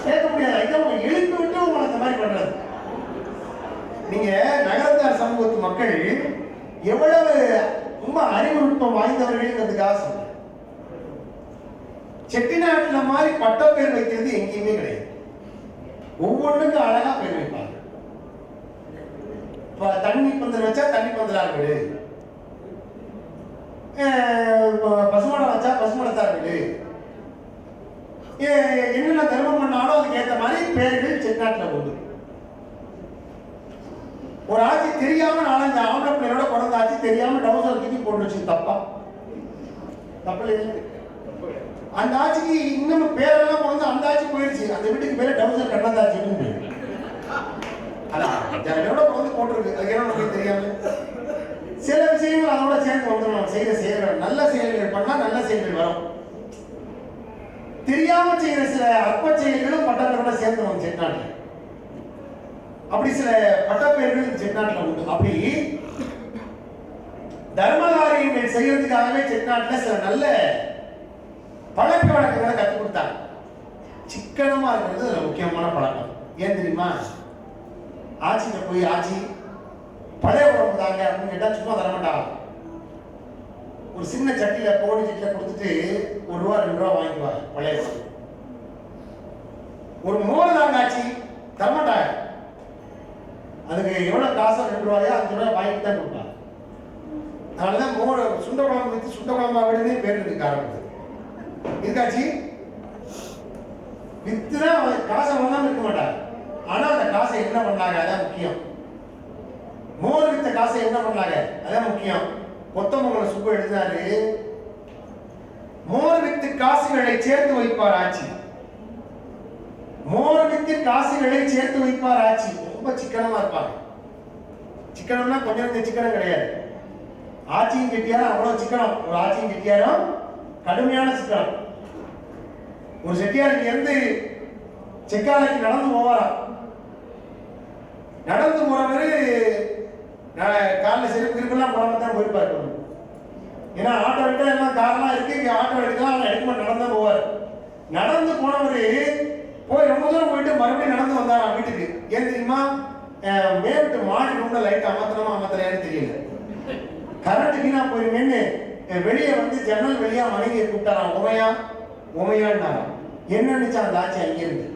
Speaker 5: கேட்க முடியாது. இதை உங்க எழுப்பி விட்டு உங்களை அந்த மாதிரி பண்றது. நீங்க நகரத்தார் சமூகத்து மக்கள் எவ்வளவு ரொம்ப அறிவுநுட்பம் வாய்ந்தவர்கள்ங்கிறதுக்காக சொல்றேன். செட்டிநாட்டுல மாதிரி பட்ட பேர் வைக்கிறது எங்கேயுமே கிடையாது. ஒவ்வொன்றுக்கும் அழகா பேர் வைப்பாங்க. தண்ணி பந்தல் வச்சா தண்ணி பந்தலார் வீடு, பசுமடம் வச்சா பசுமடத்தார் வீடு, என்னென்ன தர்மம் பண்ணாலும் அதுக்கு ஏற்ற மாதிரி பேர்கள் செட்டிநாட்டுல உண்டு. ஒரு ஆட்சி தெரியாம 4-5 ஆம்பளை பிள்ளையோட பிறந்த ஆட்சி தெரியாம டவுசர் தூக்கி போட்டுச்சு. தப்பா? தப்பு இல்லை. அந்த ஆட்சிக்கு இன்னும் பேரெல்லாம் பிறந்து அந்த ஆட்சி போயிடுச்சு. அந்த வீட்டுக்கு பேரு டவுசர் கண்ணந்தாட்சின்னு பேரு. அதான் பிறந்து போட்டிருக்கு. அது என்ன தெரியாம சில விஷயங்கள் அதோட சேர்ந்து வந்துடும். செய்யற செயல்கள் நல்ல செயல்கள் பண்ணா நல்ல செயல்கள் வரும். தெரியாம செய்யற சில அற்ப செயல்களும் பட்டப்பேரோட சேர்ந்து வரும் செட்டிநாட்டுல. அப்படி சில பட்டப்பேர்கள் செட்டிநாட்டுல உண்டு. அப்படி தர்மகாரியங்கள் செய்யறதுக்காகவே செட்டிநாட்டுல சில நல்ல பழக்க வழக்கங்களை கற்றுக் கொடுத்தாங்க. சிக்கனமா இருக்கிறது அதுல முக்கியமான பழக்கம். ஏன் தெரியுமா? ஆட்சியில போய் ஆட்சி பழைய உடம்பு தாங்க அப்படின்னு கேட்டா சும்மா தர மாட்டாங்க. ஒரு சின்ன சட்டியில போடி சட்டியில கொடுத்துட்டு ₹1 ₹2 வாங்கிக்குவாங்க பழைய உடம்பு. ஒரு மோர் தாங்க ஆட்சி தரமாட்டாங்க. அதுக்கு எவ்வளவு காசோ ₹2 ₹5 வாங்கிட்டு தான் கொடுப்பாங்க. அதனாலதான் மோர் சுண்ட குழம்பு வித்து சுண்ட குழம்பா விடுதே பேர் இருக்கு ஆரம்பிச்சு. இருக்காச்சு வித்துதான் காசை வாங்காம இருக்க மாட்டாங்க. ஆனா அந்த காசை என்ன பண்ணாங்க அதான் முக்கியம். மோர் வித்த காசை என்ன பண்ணாங்க அதான் முக்கியம். கொத்தமங்கலம் சுப்பு எழுதினாரு, மோர் வித்து காசுகளை சேர்த்து வைப்பார் ஆட்சி. மோர் வித்து காசுகளை சேர்த்து வைப்பார் ஆட்சி. ரொம்ப சிக்கனமா இருப்பாங்க. சிக்கனம்னா கொஞ்சம் சிக்கனம் கிடையாது. ஆட்சியும் கெட்டியாரும் அவ்வளவு சிக்கனம். ஒரு ஆட்சியும் கெட்டியாரும் கடுமையான சிக்கனம். ஒரு செட்டியார் இங்க இருந்து செக்காலைக்கு நடந்து போவாராம். நடந்து போறவரு காலில் செருப்பு இருப்பெல்லாம் போடாம தான் போயிருப்பாரு. ஏன்னா ஆட்டோ எடுக்க எல்லாம் காரெல்லாம் இருக்கு, இங்க ஆட்டோ எடுக்கலாம், அவன் எடுக்க நடந்து போவார். நடந்து போனவரு போய் ரொம்ப தூரம் போயிட்டு மறுபடியும் நடந்து வந்தாராம் வீட்டுக்கு. ஏன் தெரியுமா? மேட்டு மாடி ரூம்ல லைட் அமர்த்தணுமா அமர்த்தலையான்னு தெரியல. கரண்ட் வீணா போயிருமேன்னு வெளியே வந்து ஜன்னல் வெளியா மனைவியை கூப்பிட்டாராம். உமையான்னாராம். என்ன நினைச்சா அந்த ஆட்சி அங்கிருந்து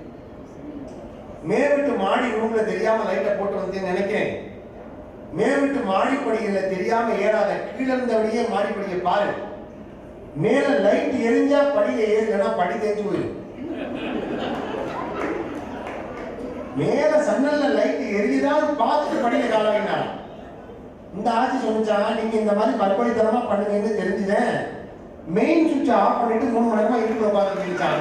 Speaker 5: மேவிட்டு மாடி ரூம்ல தெரியாம லைட்டை போட்டு வந்து நினைக்கிறேன். மேவிட்டு மாடிப்படியில தெரியாம ஏறாத கீழே மாடிப்படியை பாரு. மேல லைட் எரிஞ்சா படியில ஏறலன்னா படி தேஞ்சு போயிடும். மேல சன்னல்ல லைட் எரியுதான் பார்த்துட்டு படியில கால வேண்டாம். இந்த ஆட்சி சொல்லிச்சாங்க, நீங்க இந்த மாதிரி பல்கொலைத்தனமா பண்ணுங்கன்னு தெரிஞ்சுதேன், மெயின் சுவிட்சை ஆஃப் பண்ணிட்டு 3 மணி நேரமா இருக்கு உட்காந்து தெரிவிச்சாங்க.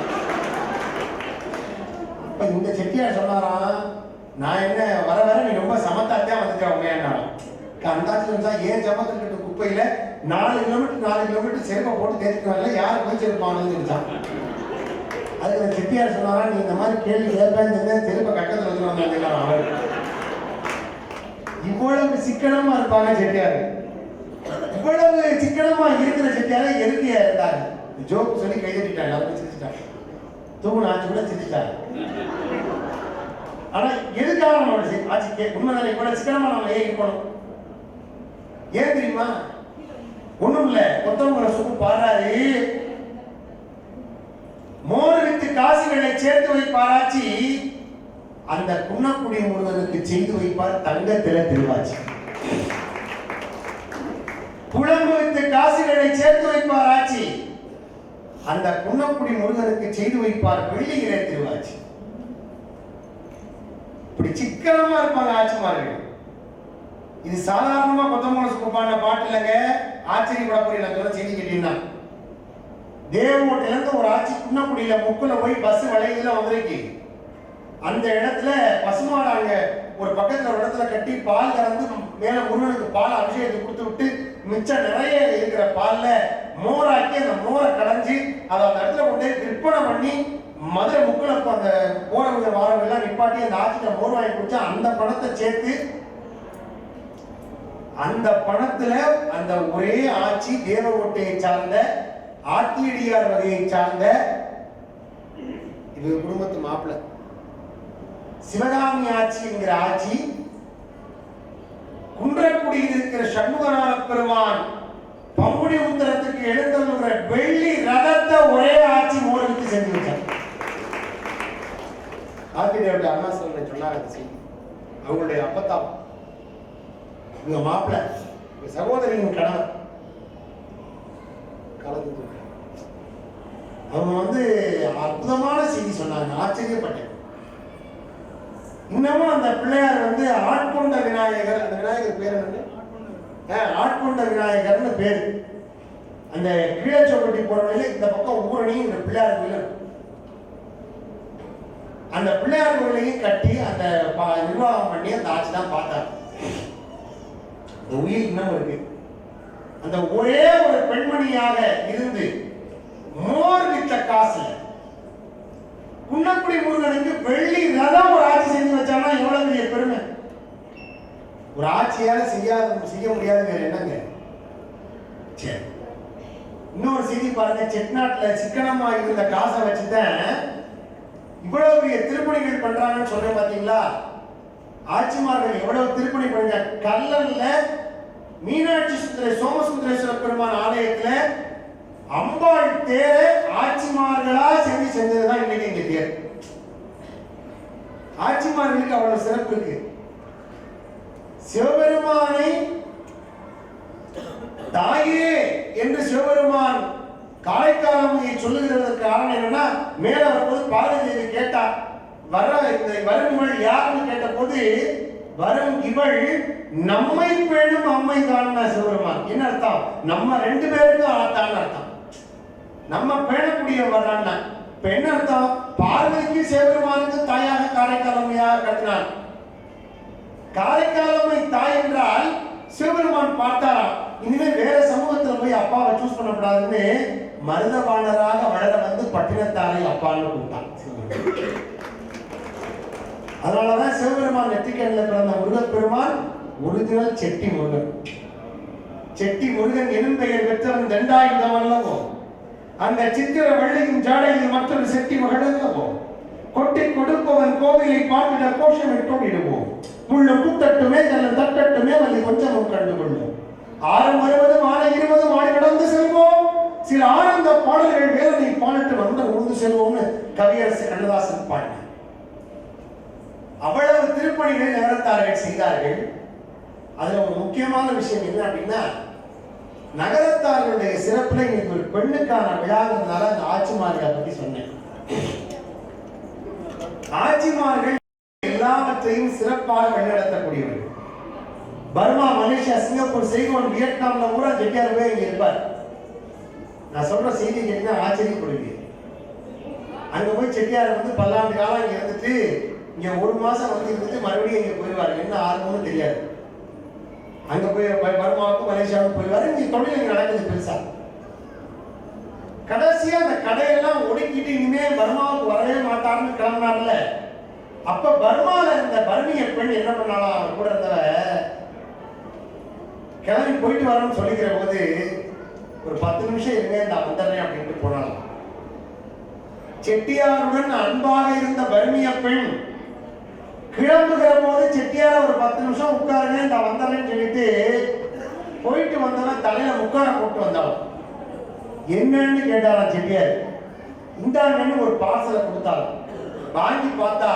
Speaker 5: இப்ப இந்த செட்டியார் சொன்னாராம், நான் என்ன வர வர நீ ரொம்ப சமத்தாத்தான் வந்துட்டேன் உண்மையானாலும். அந்த ஆட்சி சொன்னா, ஏன் சமத்துக்கிட்ட குப்பையில 4 கிலோமீட்டர் செருப்பை போட்டு தேய்ச்சிட்டு வரல, யார் போய் செருப்பானு தெரிஞ்சான். அதுக்கு அந்த செட்டியார் சொன்னாரா, நீ இந்த மாதிரி கேள்வி கேட்பேன் செருப்பை கட்டத்தில் வச்சுருவாங்க. அவர் இவ்வளவு சிக்கனமா இருப்பாங்க செட்டியாரு. இவ்வளவு சிக்கனமா இருக்கிற செட்டியாரை எதுக்கியா இருந்தாங்க. ஜோக்கு சொல்லி கைதட்டிட்டாங்க, அவங்க சிரிச்சுட்டாங்க. தூங்குன ஆட்சி கூட சிரிச்சுட்டாங்க. ஆனா எதுக்காக நம்ம ஆட்சி உண்மைதானே கூட சிக்கனமா நம்ம ஏன் இருக்கணும்? ஏன் தெரியுமா? ஒண்ணும் இல்ல, கொத்தவங்களை சுப்பு பாடுறாரு, மோர் வித்து காசுகளை சேர்த்து வைப்பார் ஆட்சி, அந்த குன்னக்குடி முருகனுக்கு செய்து வைப்பார் தங்கத்தில திருவாச்சி. குழம்பு வித்து காசுகளை சேர்த்து வைப்பார் ஆட்சி, அந்த குன்னக்குடி முருகனுக்கு செய்து வைப்பார் வெள்ளியில திருவாச்சி. இப்படி சிக்கனமா இருப்பாங்க ஆட்சிமார்கள். இது சாதாரணமா கொத்தமங்கலம் சுப்பு பாடின பாட்டு இல்லைங்க. ஆச்சரியப்பட போறீங்க செய்தி கேட்டீங்கன்னா, தேவகோட்டையில இருந்து ஒரு ஆட்சி குன்னக்குடியில முக்குல போய் பஸ் வளையல வந்திருக்கு. அந்த இடத்துல பசுமாடு அங்க ஒரு பக்கத்துல ஒரு இடத்துல கட்டி பால் கறந்து மேல முருகனுக்கு பால் அபிஷேகத்தை கொடுத்து விட்டு மிச்சம் நிறைய இருக்கிற பால்ல மோராக்கி அந்த மோரை கடைஞ்சி அதை அந்த இடத்துல கொண்டு விற்பனை பண்ணி மதுரை முக்குல அந்த போறவங்க வாரவங்க எல்லாம் நிப்பாட்டி அந்த ஆட்சியில மோர் வாங்கி குடிச்சா அந்த பணத்தை சேர்த்து அந்த பணத்துல அந்த ஒரே ஆட்சி தேவகோட்டையை சார்ந்த ஆத்தியடியார் வகையை சார்ந்த இது குடும்பத்து மாப்பிள்ள சிவகாமி ஆட்சி என்கிற ஆட்சி, குன்றக்குடியில் இருக்கிற சண்முகநாத பெருமான் பங்குனி உத்தரத்துக்கு எழுந்தருளுகிற வெள்ளி ரதத்தை ஒரே ஆட்சி மோருக்கு செஞ்சு வச்சார். ஆத்தியடியாருடைய அண்ணா சொல்ல சொன்னாங்க செய்தி. அவங்களுடைய அப்பத்தான் இவங்க மாப்பிள்ள சகோதரியின் கணவர் கலந்து அவங்க அற்புதமான செய்தி சொன்னாங்க. ஆச்சரியப்பட்டேன். இன்னமும் அந்த பிள்ளையார் ஆட்கொண்ட விநாயகர், அந்த விநாயகர் பேர் என்ன? ஆட்கொண்ட விநாயகர்னு பேரு. அந்த கீழச்சோப்பட்டி போற வழியில இந்த பக்கம் ஊரணி இந்த பிள்ளையார் கோயில், அந்த பிள்ளையார் கோயிலையும் கட்டி அந்த நிர்வாகம் பண்ணி அந்த ஆட்சி தான் பார்த்தார். உயிர் இன்னும் இருக்கு. அந்த ஒரே ஒரு பெண்மணியாக இருந்து மோர் வித்த காசு குன்னக்குடி முருகனுக்கு வெள்ளி ரதம் ஒரு ஆட்சி செஞ்சு வச்சாங்கன்னா எவ்வளவு பெரிய பெருமை. ஒரு ஆட்சியால செய்ய முடியாது வேற என்னங்க. சரி, இன்னொரு செய்தி பாருங்க, செட்டிநாட்டுல சிக்கனமா இருந்த காசை வச்சுதான் இவ்வளவு பெரிய திருப்பணிகள் பண்றாங்கன்னு சொல்றேன் பாத்தீங்களா. ஆட்சிமார்கள் எவ்வளவு திருப்பணி பண்ணுங்க. கல்லல்ல மீனாட்சி சுந்தர சோமசுந்தரேஸ்வர பெருமான் ஆலயத்துல அம்பாள் தேர ஆட்சிமார்களா செஞ்சதுதான் இன்னைக்கு இங்க தேர். ஆட்சிமார்களுக்கு அவ்வளவு சிறப்பு இருக்கு. சிவபெருமானை தாயே என்று சிவபெருமான் காரைக்காலமையை சொல்லுகிறதற்கு காரணம் என்னன்னா, மேல வரும்போது பார்வதி தேவி கேட்டா வரும் இவள் யாருன்னு கேட்ட போது, வரும் இவள் நம்மை பேணும் அம்மை தான் சிவபெருமான். என்ன அர்த்தம்? நம்ம 2 பேருக்கும் ஆத்தான்னு அர்த்தம். நம்ம பேணக்கூடிய வர்றான்னா இப்ப என்ன அர்த்தம்? பார்வதிக்கு சிவபெருமானுக்கு தாயாக காரைக்காலமையாக கட்டினான். காரைக்காலமை தாய் என்றால் சிவபெருமான் பார்த்தாராம், இனிமேல் வேற சமூகத்துல போய் அப்பாவை சூஸ் பண்ணக்கூடாதுன்னு மருதவாணராக வளர வந்து பட்டினத்தாரை அப்பான்னு கூப்பிட்டான். அதனாலதான் சிவபெருமான் நெற்றிக்கண்ணில் பிறந்த முருகப்பெருமான் ஒரிஜினல் செட்டி முருகன். செட்டி முருகன் எனும் பெயர் பெற்றவன் தண்டாயுதம் அல்லவோ, அந்த சித்திர வள்ளியும் ஜாடையில் மற்றொரு செட்டி மகள் அல்லவோ, கொட்டி கொடுப்பவன் கோவிலை பாட்டிட கோஷமிட்டோடிடுவோம், முள்ளு கூட்டட்டுமே நல்ல தட்டட்டுமே வந்து கொஞ்சமும் கண்டுகொள்ளும், 6 ஆன 20 ஆடி கடந்து செல்வோம், சில ஆனந்த பாடல்கள் வேதனை பாடிட்டு வந்து உந்து செல்வோம்னு கவியரசு கண்ணதாசன் பாடினார். அவ்வளவு திருப்பணிகளை நகரத்தார்கள் செய்தார்கள். அதுல ஒரு முக்கியமான விஷயம் என்ன அப்படின்னா, நகரத்தார்களுடைய சிறப்புல இன்னைக்கு ஒரு பெண்ணுக்கான விழாங்கிறதுனால அந்த ஆட்சிமார்களை பத்தி சொன்னேன். ஆட்சிமார்கள் எல்லாவற்றையும் சிறப்பாக வழிநடத்தக்கூடியவர்கள். பர்மா, மலேசியா, சிங்கப்பூர், செய்கோன், வியட்நாம்ல கூட செட்டியார் போய் இங்க இருப்பார். நான் சொல்ற செய்தி கேட்டீங்கன்னா ஆச்சரியப்படுவீங்க. அங்க போய் செட்டியார் வந்து 10 ஆண்டு காலம் இங்க இருந்துட்டு இங்க 1 மாசம் வந்து இருந்துட்டு மறுபடியும் இங்க போயிடுவாரு. என்ன ஆர்வம்னு தெரியாது. அங்க போய் பர்மாவுக்கும் மலேசியாவுக்கும் போயிடுவாரு. இங்க தொழில் இங்க நடக்குது பெருசா. கடைசியா அந்த கடையெல்லாம் ஒடுக்கிட்டு இனிமே பர்மாவுக்கு வரவே மாட்டாருன்னு கிளம்பினார்ல, அப்ப பர்மால இருந்த பர்மிய பெண் என்ன பண்ணாலும் அவர் கூட இருந்தவ கிளம்பி போயிட்டு வரணும்னு சொல்லிக்கிற போது, ஒரு 10 நிமிஷம் இருங்க நான் வந்துடுறேன் அப்படின்ட்டு போனாலும். செட்டியாருடன் அன்பாக இருந்த பர்மிய பெண் கிளம்புகிற போது செட்டியார் ஒரு 10 நிமிஷம் உட்காருங்க நான் வந்துடுறேன்னு சொல்லிட்டு போயிட்டு வந்தவன் தலையில முக்காட போட்டு வந்தவன். என்னன்னு கேட்டாராம் செட்டியார். இந்தாங்கன்னு ஒரு பார்சலை கொடுத்தாலும் வாங்கி பார்த்தா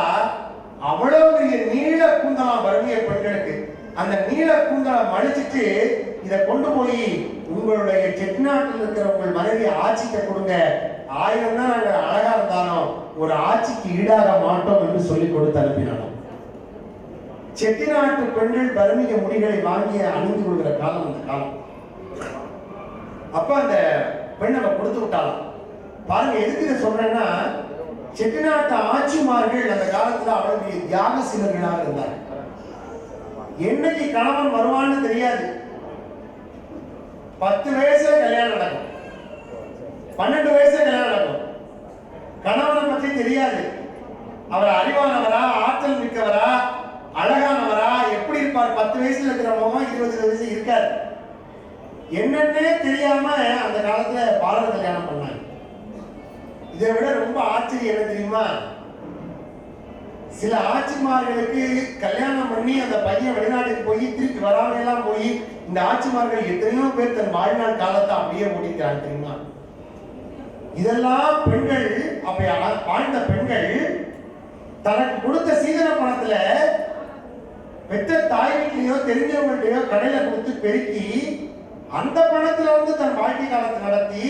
Speaker 5: அவ்வளவு பெரிய நீள கூந்தலாம் பர்மிய பெண்களுக்கு. அந்த நீள கூந்தலை மடிச்சிட்டு இதை கொண்டு போய் உங்களுடைய செட்டிநாட்டில் இருக்கிற உங்கள் மனைவி ஆட்சிக்க கொடுங்க, 1000 தான் நாங்க அழகா இருந்தாலும் ஒரு ஆட்சிக்கு ஈடாக மாட்டோம் என்று சொல்லி கொடுத்து அனுப்பினாலும். செட்டிநாட்டு பெண்கள் பர்மிய முடிகளை வாங்கி அணிந்து கொள்கிற காலம் அந்த காலம். அப்ப அந்த பெண் நம்ம கொடுத்து விட்டாலும் பாருங்க. எதுக்கு இதை சொல்றேன்னா, செட்டிநாட்டு ஆட்சிமார்கள் அந்த காலத்துல அவருடைய தியாகசீலர்களாக இருந்தார். என்னைக்கு கணவன் வருவான்னு தெரியாது. 10 வயசுல கல்யாணம் நடக்கும், 12 வயசுல கல்யாணம் நடக்கும். கணவனை பற்றி தெரியாது. அவர் அறிவானவரா, ஆற்றல் மிக்கவரா, அழகானவரா, எப்படி இருப்பார்? 10 வயசுல இருக்கிறவங்க 20 வயசு இருக்காரு. என்னன்னே தெரியாம அந்த காலத்துல பாரத கல்யாணம் பண்ணாங்க. இதை விட ரொம்ப ஆச்சரியம் என்ன தெரியுமா? சில ஆட்சிமார்களுக்கு கல்யாணம் பண்ணி அந்த பையன் வெளிநாட்டுக்கு போய் திருப்பி வராம எல்லாம் போய் இந்த ஆட்சிமார்கள் எத்தனையோ பேர் தன் வாழ்நாள் காலத்தை அப்படியே ஓடிக்கிறாங்க தெரியுமா? இதெல்லாம் பெண்கள் அப்ப வாழ்ந்த பெண்கள் தனக்கு கொடுத்த சீதன பணத்துல பெற்ற தாய் வீட்லயோ தெரிஞ்சவங்கள்டையோ கடையில கொடுத்து பெருக்கி அந்த பணத்துல வந்து தன் வாழ்க்கை காலத்தை நடத்தி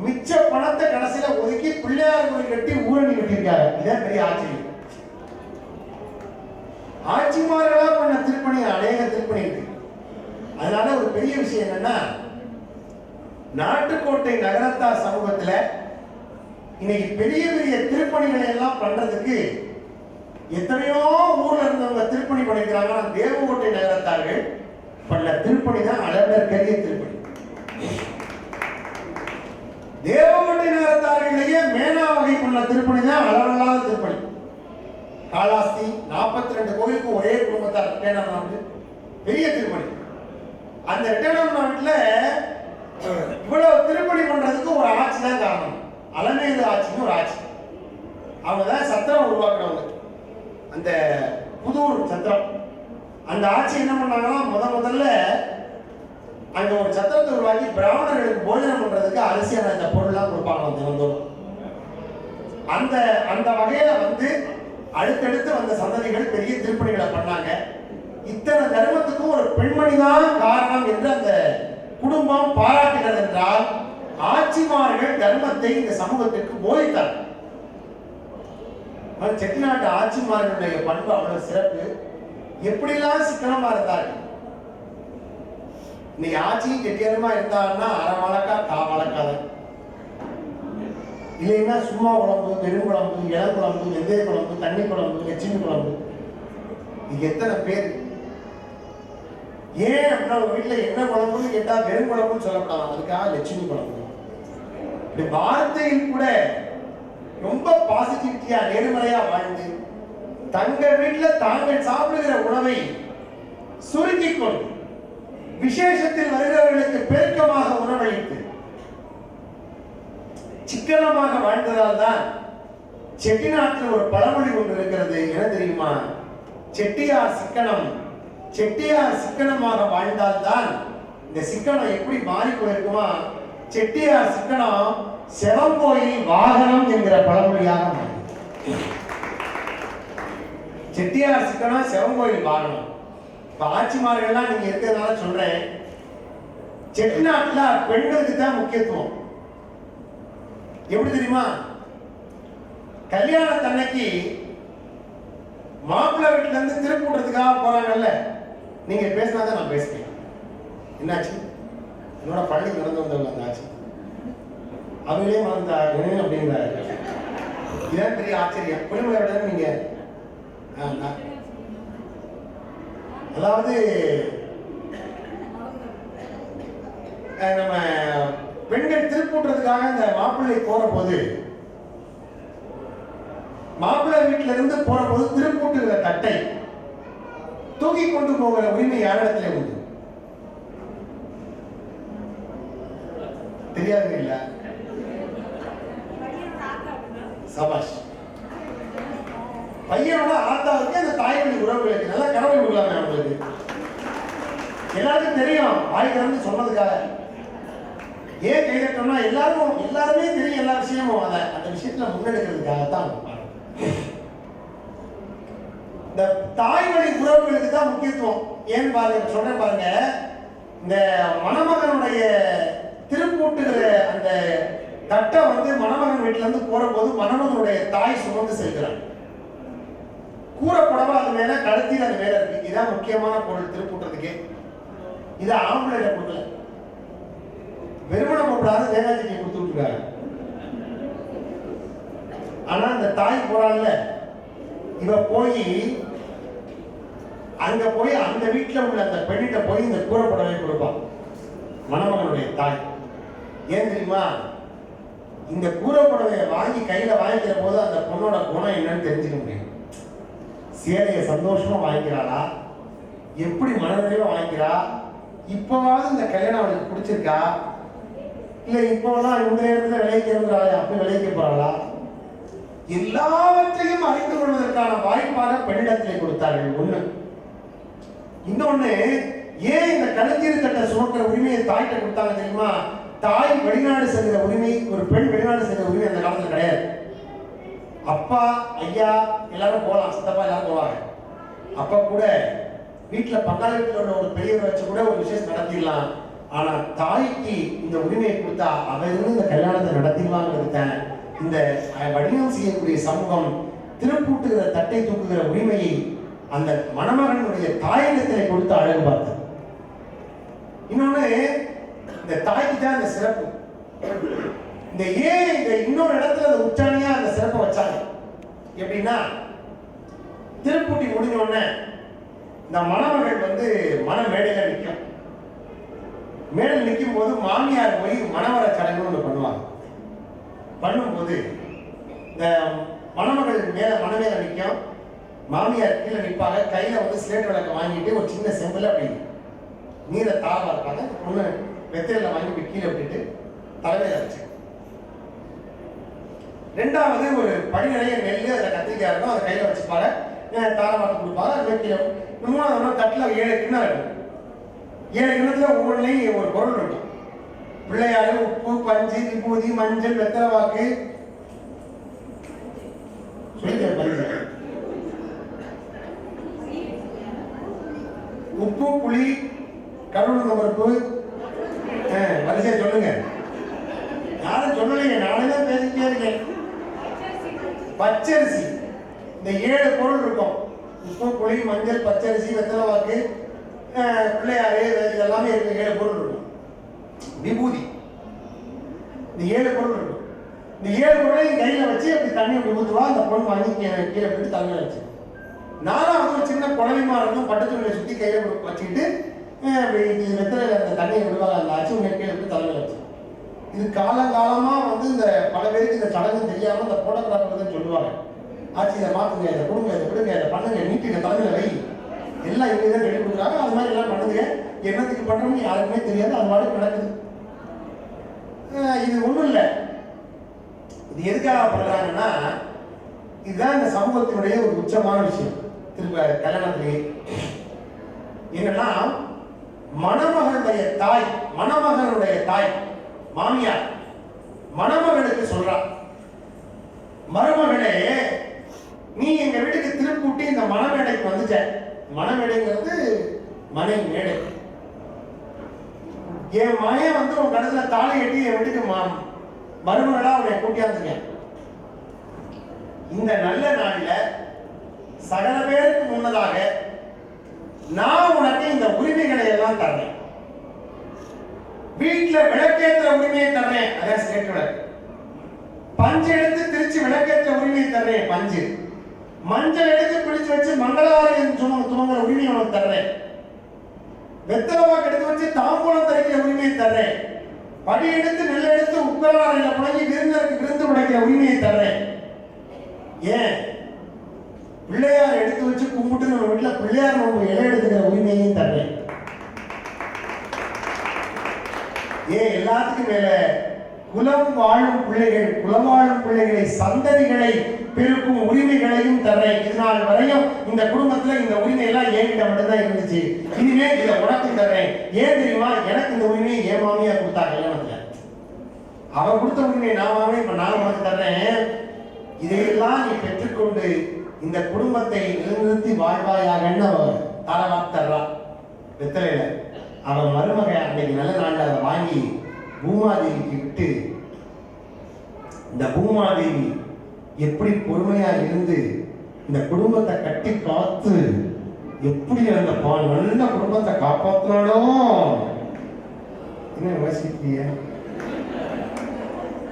Speaker 5: மிச்ச பணத்தை கடைசியில ஒதுக்கி பிள்ளையார் கோயில் கட்டி ஊரணி கட்டியிருக்காரு. இதான் பெரிய ஆச்சரியம். ஆட்சிமார்களா பண்ண திருப்பணி அநேக திருப்பணி இருக்கு. அதனால ஒரு பெரிய விஷயம் என்னன்னா, நாட்டுக்கோட்டை நகரத்தார் சமூகத்துல இன்னைக்கு பெரிய பெரிய திருப்பணிகளை எல்லாம் பண்றதுக்கு எத்தனையோ ஊர்ல இருந்தவங்க திருப்பணி பண்ணிக்கிறாங்க. தேவகோட்டை நகரத்தார்கள் பண்ண திருப்பணி தான் அளவிற்கரிய திருப்பணி. தேவகோட்டை நகரத்தார்களிலேயே மேனா வகை பண்ண திருப்பணி தான் அளவில்லாத திருப்பணி. காளாஸ்தி 42 கோயிலுக்கு ஒரே குடும்பத்தார் ரிட்டர்ன் பெரிய திருப்பணி. அந்த ரிட்டர்ன் இவ்வளவு திருப்பணி பண்றதுக்கு ஒரு ஆட்சி தான் காரணம். அலமேலு ஆட்சின்னு ஒரு ஆட்சி. அவங்க தான் சத்திரம் உருவாக்குறவங்க, அந்த புதூர் சத்திரம். அந்த ஆட்சி என்ன பண்ணாங்கன்னா முதல்ல அங்க ஒரு சத்திரத்தை உருவாக்கி பிராமணர்களுக்கு போஜனம் பண்றதுக்கு அரிசியான இந்த பொருள்லாம் கொடுப்பாங்க தினந்தோறும். அந்த அந்த வகையில வந்து அடுத்தடுத்து வந்த சந்ததிகள் பெரிய திருப்பணிகளை பண்ணாங்க. இத்தனை தர்மத்துக்கும் ஒரு பெண்மணி தான் காரணம் என்று அந்த குடும்பம் பாராட்டுகிறது என்றால் ஆட்சிமார்கள் தர்மத்தை இந்த சமூகத்திற்கு போதித்தார். செட்டிநாட்டு ஆட்சிமார்களுடைய பண்பு அவ்வளவு சிறப்பு. எப்படிலாம் சிக்கனமா இருந்தார்கள். இன்னைக்கு ஆட்சியும் கெட்டியரமா இருந்தாருன்னா அரை வழக்கா கா வழக்காத, இல்லைன்னா சும்மா குழம்பு, பெருங்குழம்பு, இளங்குழம்பு, வெந்தய குழம்பு, தண்ணி குழம்பு, லட்சுமி குழம்பு. இது எத்தனை பேர்? ஏன் அப்படின்னா ஒரு வீட்டில் என்ன குழம்புன்னு கேட்டா வெறும் குழம்புன்னு சொல்லப்படாது, அதுக்காக லட்சுமி குழம்பு. இப்படி வார்த்தையில் கூட ரொம்ப பாசிட்டிவிட்டியா நேர்மறையா வாழ்ந்து தங்க வீட்டில் தாங்கள் சாப்பிடுகிற உணவை சுருக்கிக் கொண்டு விசேஷத்தில் வருகிறவர்களுக்கு பெருக்கமாக உணவளித்து சிக்கனமாக வாழ்ந்ததால் தான் செட்டிநாட்டில் ஒரு பழமொழி ஒன்று இருக்கிறது. என்ன தெரியுமா? செட்டியார் சிக்கனம். செட்டியார் சிக்கனமாக வாழ்ந்தால்தான் இந்த சிக்கனம் எப்படி மாறி போயிருக்குமா? செட்டியார் சிக்கனம் செவங்கோயில் வாகனம் என்கிற பழமொழியாக மாறி. செட்டியார் சிக்கனம் செவங்கோயில் வாகனம். இப்ப ஆட்சிமார்கள்லாம் நீங்க இருக்கிறதுனால சொல்றேன், செட்டிநாட்டுல பெண்களுக்கு தான் முக்கியத்துவம். எப்படி தெரியுமா? கல்யாணத்தன்னைக்கு மாப்பிள்ளை வீட்டுல இருந்து திருப்பூட்டுறதுக்காக போறாங்கல்ல, நீங்க பேசினாதான் நான் பேசுறேன். என்னாச்சு? என்னோட பள்ளி நடந்து வந்தவங்க அந்த ஆச்சு அவங்களே மறந்தாங்க அப்படிங்கிறாரு. இதான் பெரிய ஆச்சரியம். பொலிமலை விட நீங்க அதாவது நம்ம பெண்கள் திருப்பூட்டுறதுக்காக இந்த மாப்பிள்ளை போற போது, மாப்பிள்ளை வீட்டில இருந்து போற போது திருப்பூட்டுகிற தட்டை தூக்கி கொண்டு போகிற உரிமை யாரிடத்துல உண்டு? தெரியாது இல்ல? சபாஷ். பையனோட ஆத்தாவுக்கு அந்த தாய்மொழி உறவுகளுக்கு நல்லா கடவுள் விடலாமே அவங்களுக்கு. எல்லாருக்கும் தெரியும், வாய் திறந்து சொன்னதுக்காக. ஏன் கைதட்டோம்னா எல்லாருமே தெரியும் எல்லா விஷயமும். அந்த விஷயத்துல முன்னெடுக்கிறதுக்காகத்தான். இந்த தாய்மொழி உறவுகளுக்கு தான் முக்கியத்துவம். ஏன் பாருங்க, சொல்றேன் பாருங்க. இந்த மணமகனுடைய திருப்பூட்டுகிற அந்த தட்டை வந்து மணமகன் வீட்டுல இருந்து போற போது மணமகனுடைய தாய் சுமந்து செல்கிறான். கூறப்படவா அது மேல, கழுத்தில் அது மேல இருக்கு. இதான் முக்கியமான பொருள் திருப்பூட்டுறதுக்கு. இது ஆம்பளை கொடுக்கல, வெறுமணம் போடாத தேங்காய் சட்னி கொடுத்து விட்டுருக்காங்க. ஆனா அந்த தாய் போறாள்ல, இவ போய் அங்க போய் அந்த வீட்டுல உள்ள அந்த பெண்ணிட்ட போய் இந்த கூறப்படவை கொடுப்பான் மணமகனுடைய தாய். ஏன் தெரியுமா? இந்த கூறப்படவையை வாங்கி கையில வாங்கிக்கிற போது அந்த பொண்ணோட குணம் என்னன்னு தெரிஞ்சுக்க முடியும். சேலையை சந்தோஷமா வாங்கிக்கிறாளா, எப்படி மனநிறைவா வாங்கிக்கிறா, இப்பவாவது இந்த கல்யாணம் அவளுக்கு பிடிச்சிருக்கா, இல்ல இப்போலாம் இந்த நேரத்துல விளைவிக்கிறாளா, அப்படி விளைவிக்க போறாளா, எல்லாவற்றையும் அறிந்து கொள்வதற்கான வாய்ப்பாக பெண்ணிடத்திலே கொடுத்தார்கள். ஒண்ணு. இன்னொன்னு, ஏன் இந்த கலைஞர் தட்டை சுமக்கிற உரிமையை தாய்கிட்ட கொடுத்தாங்க தெரியுமா? தாய் வெளிநாடு செல்கிற உரிமை, ஒரு பெண் வெளிநாடு செல்கிற உரிமை அந்த காலத்துல கிடையாது. அப்பா ஐயா எல்லாரும் போகலாம், சித்தப்பா எல்லாரும் போவாங்க. அப்ப கூட வீட்டுல பங்காளி வீட்டுல உள்ள ஒரு பெரியவரை வச்சு கூட ஒரு விசேஷம் நடத்திடலாம். ஆனா தாய்க்கு இந்த உரிமையை கொடுத்தா அவ இருந்து இந்த கல்யாணத்தை நடத்திடுவாங்க. இந்த வடிவம் செய்யக்கூடிய சமூகம் திருப்பூட்டுகிற தட்டை தூக்குகிற உரிமையை அந்த மணமகனுடைய தாயகத்திலே கொடுத்து அழகு பார்த்தது. இன்னொன்னு, இந்த தாய்க்கு தான் இந்த சிறப்பு. இந்த ஏன் இந்த இன்னொரு இடத்துல அந்த உச்சாணியா அந்த சிறப்பை வச்சாங்க எப்படின்னா, திருப்பூட்டி முடிஞ்ச உடனே இந்த மணமகள் வந்து மன மேடையில நிற்கும். மேடையில் நிற்கும் போது மாமியார் போய் மணவர சடங்கு ஒன்று பண்ணுவாங்க. பண்ணும்போது இந்த மணமகள் மணமேல நிற்கும், மாமியார் கீழே நிற்பாங்க. கையில வந்து சிலேட் விளக்க வாங்கிட்டு ஒரு சின்ன செம்பில் அப்படி நீரை தாழ்வா இருப்பாங்க. பொண்ணு வெத்தலையில வாங்கி போய் கீழே விட்டுட்டு தலைமையில வச்சேன். ரெண்டாவது ஒரு படி நிறைய நெல், அதில் கத்திரிக்காய் இருக்கும், அதை கையில் வச்சுப்பாங்க, தாரமாட்டு கொடுப்பாங்க, அது வைக்கல. மூணாவது தட்டில் 7 கிண்ணம் இருக்கும். 7 கிண்ணத்துல ஒவ்வொன்றுலையும் ஒரு பொருள் இருக்கும். பிள்ளையாரு, உப்பு, பஞ்சு, விபூதி, மஞ்சள், வெத்தலை வாக்கு, உப்பு, புளி, கடவுள் பருப்பு, வரிசையா சொல்லுங்க. யாரும் சொல்லலைங்க, நானே தான் பேசிட்டே இருக்கேன். பச்சரிசி, இந்த 7 பொருள் இருக்கும். உப்பு, புளி, மஞ்சள், பச்சரிசி, வெத்தலை வாக்கு, பிள்ளையாரு, இதெல்லாமே இருக்கு. 7 பொருள் இருக்கும். விபூதி, இந்த 7 பொருள் இருக்கும். இந்த 7 பொருளையும் கையில வச்சு அப்படி தண்ணி அப்படி ஊற்றுவா. அந்த பொண்ணு வாங்கி கீழே போயிட்டு தலைமையில வச்சு. நாலாவது ஒரு சின்ன குழந்தைமா இருக்கும், பட்டு துணியை சுற்றி கையில வச்சுக்கிட்டு வெத்தலையில அந்த தண்ணியை விடுவாங்க. அந்த அச்சு உன்னை கீழே போய் தலைமையில வச்சு. இது காலங்காலமா வந்து இந்த பல பேருக்கு இந்த சடங்கு தெரியாம இந்த போட்டோகிராஃபர் தான் சொல்லுவாங்க. ஆச்சு, இதை மாத்துங்க, இதை கொடுங்க, இதை விடுங்க, இதை பண்ணுங்க, நீட்டுங்க, தலைமையில வை, எல்லாம் இங்கே தான் ரெடி கொடுக்குறாங்க. அது மாதிரி எல்லாம் பண்ணுங்க. என்னத்துக்கு பண்றோம்னு யாருக்குமே தெரியாது. அது மாதிரி நடக்குது. இது ஒண்ணும் இல்லை. இது எதுக்காக பண்றாங்கன்னா, இதுதான் இந்த சமூகத்தினுடைய ஒரு உச்சமான விஷயம். திரும்ப கல்யாணத்திலேயே என்னன்னா, மணமகனுடைய தாய் மாமியார் மணமகனுக்கு சொல்றா, மருமகளே, நீ எங்க வீட்டுக்கு திருப்பூட்டி இந்த மணமேடைக்கு வந்துட்ட. மணமேடைங்கிறது மனை மேடை. என் மகன் வந்து உன் கடைசியில தாலி கட்டி என் வீட்டுக்கு மருமகளா அவனை கூட்டியாந்துங்க. இந்த நல்ல நாள்ல சகல பேருக்கு முன்னதாக நான் உனக்கு இந்த உரிமைகளை எல்லாம் தர்றேன். வீட்டுல விளக்கேற்ற உரிமையை தர்றேன், அதான் ஸ்டேட் விளக்கு. பஞ்சு எடுத்து திருச்சி விளக்கேற்ற உரிமையை தர்றேன், பஞ்சு. மஞ்சள் எடுத்து பிடிச்சு வச்சு மங்களவாரம் துவங்குற உரிமையை உனக்கு தர்றேன். வெத்தலவாக்கு எடுத்து வச்சு தாம்பூலம் தரிக்கிற உரிமையை தர்றேன். படி எடுத்து நெல் எடுத்து உப்பராரையில புழங்கி விருந்தருக்கு விருந்து உடைக்கிற உரிமையை தர்றேன். ஏன் பிள்ளையார் எடுத்து வச்சு கும்பிட்டு நம்ம வீட்டுல பிள்ளையார் நம்ம இலை எடுத்துக்கிற உரிமையையும் தர்றேன். ஏன் எல்லாத்துக்கும் மேல குலம் வாழும் பிள்ளைகளை சந்ததிகளை பெருக்கும் உரிமைகளையும் தர்றேன். இதனால் வரையும் இந்த குடும்பத்துல இந்த உரிமை எல்லாம் என்கிட்ட மட்டும்தான் இருந்துச்சு. இனிமே இதை உனக்கு தர்றேன். ஏன் தெரியுமா? எனக்கு இந்த உரிமையை என் மாமியா கொடுத்தா கல்யாணத்துல. அவன் கொடுத்த உரிமையை நான் மாமே இப்ப நான் உனக்கு தர்றேன். இதையெல்லாம் நீ பெற்றுக்கொண்டு இந்த குடும்பத்தை நிலைநிறுத்தி வாழ்வாயாகன்னு அவன் தரவாத்தர்றான் வெத்தலையில. அவன் மருமக அன்னைக்கு நல்ல நாள்ல அதை வாங்கி பூமாதேவிக்கு விட்டு, இந்த பூமாதேவி எப்படி பொறுமையா இருந்து இந்த குடும்பத்தை கட்டி காத்து எப்படி அந்த நல்ல குடும்பத்தை காப்பாற்றினாலோ. என்ன யோசிக்கிறிய?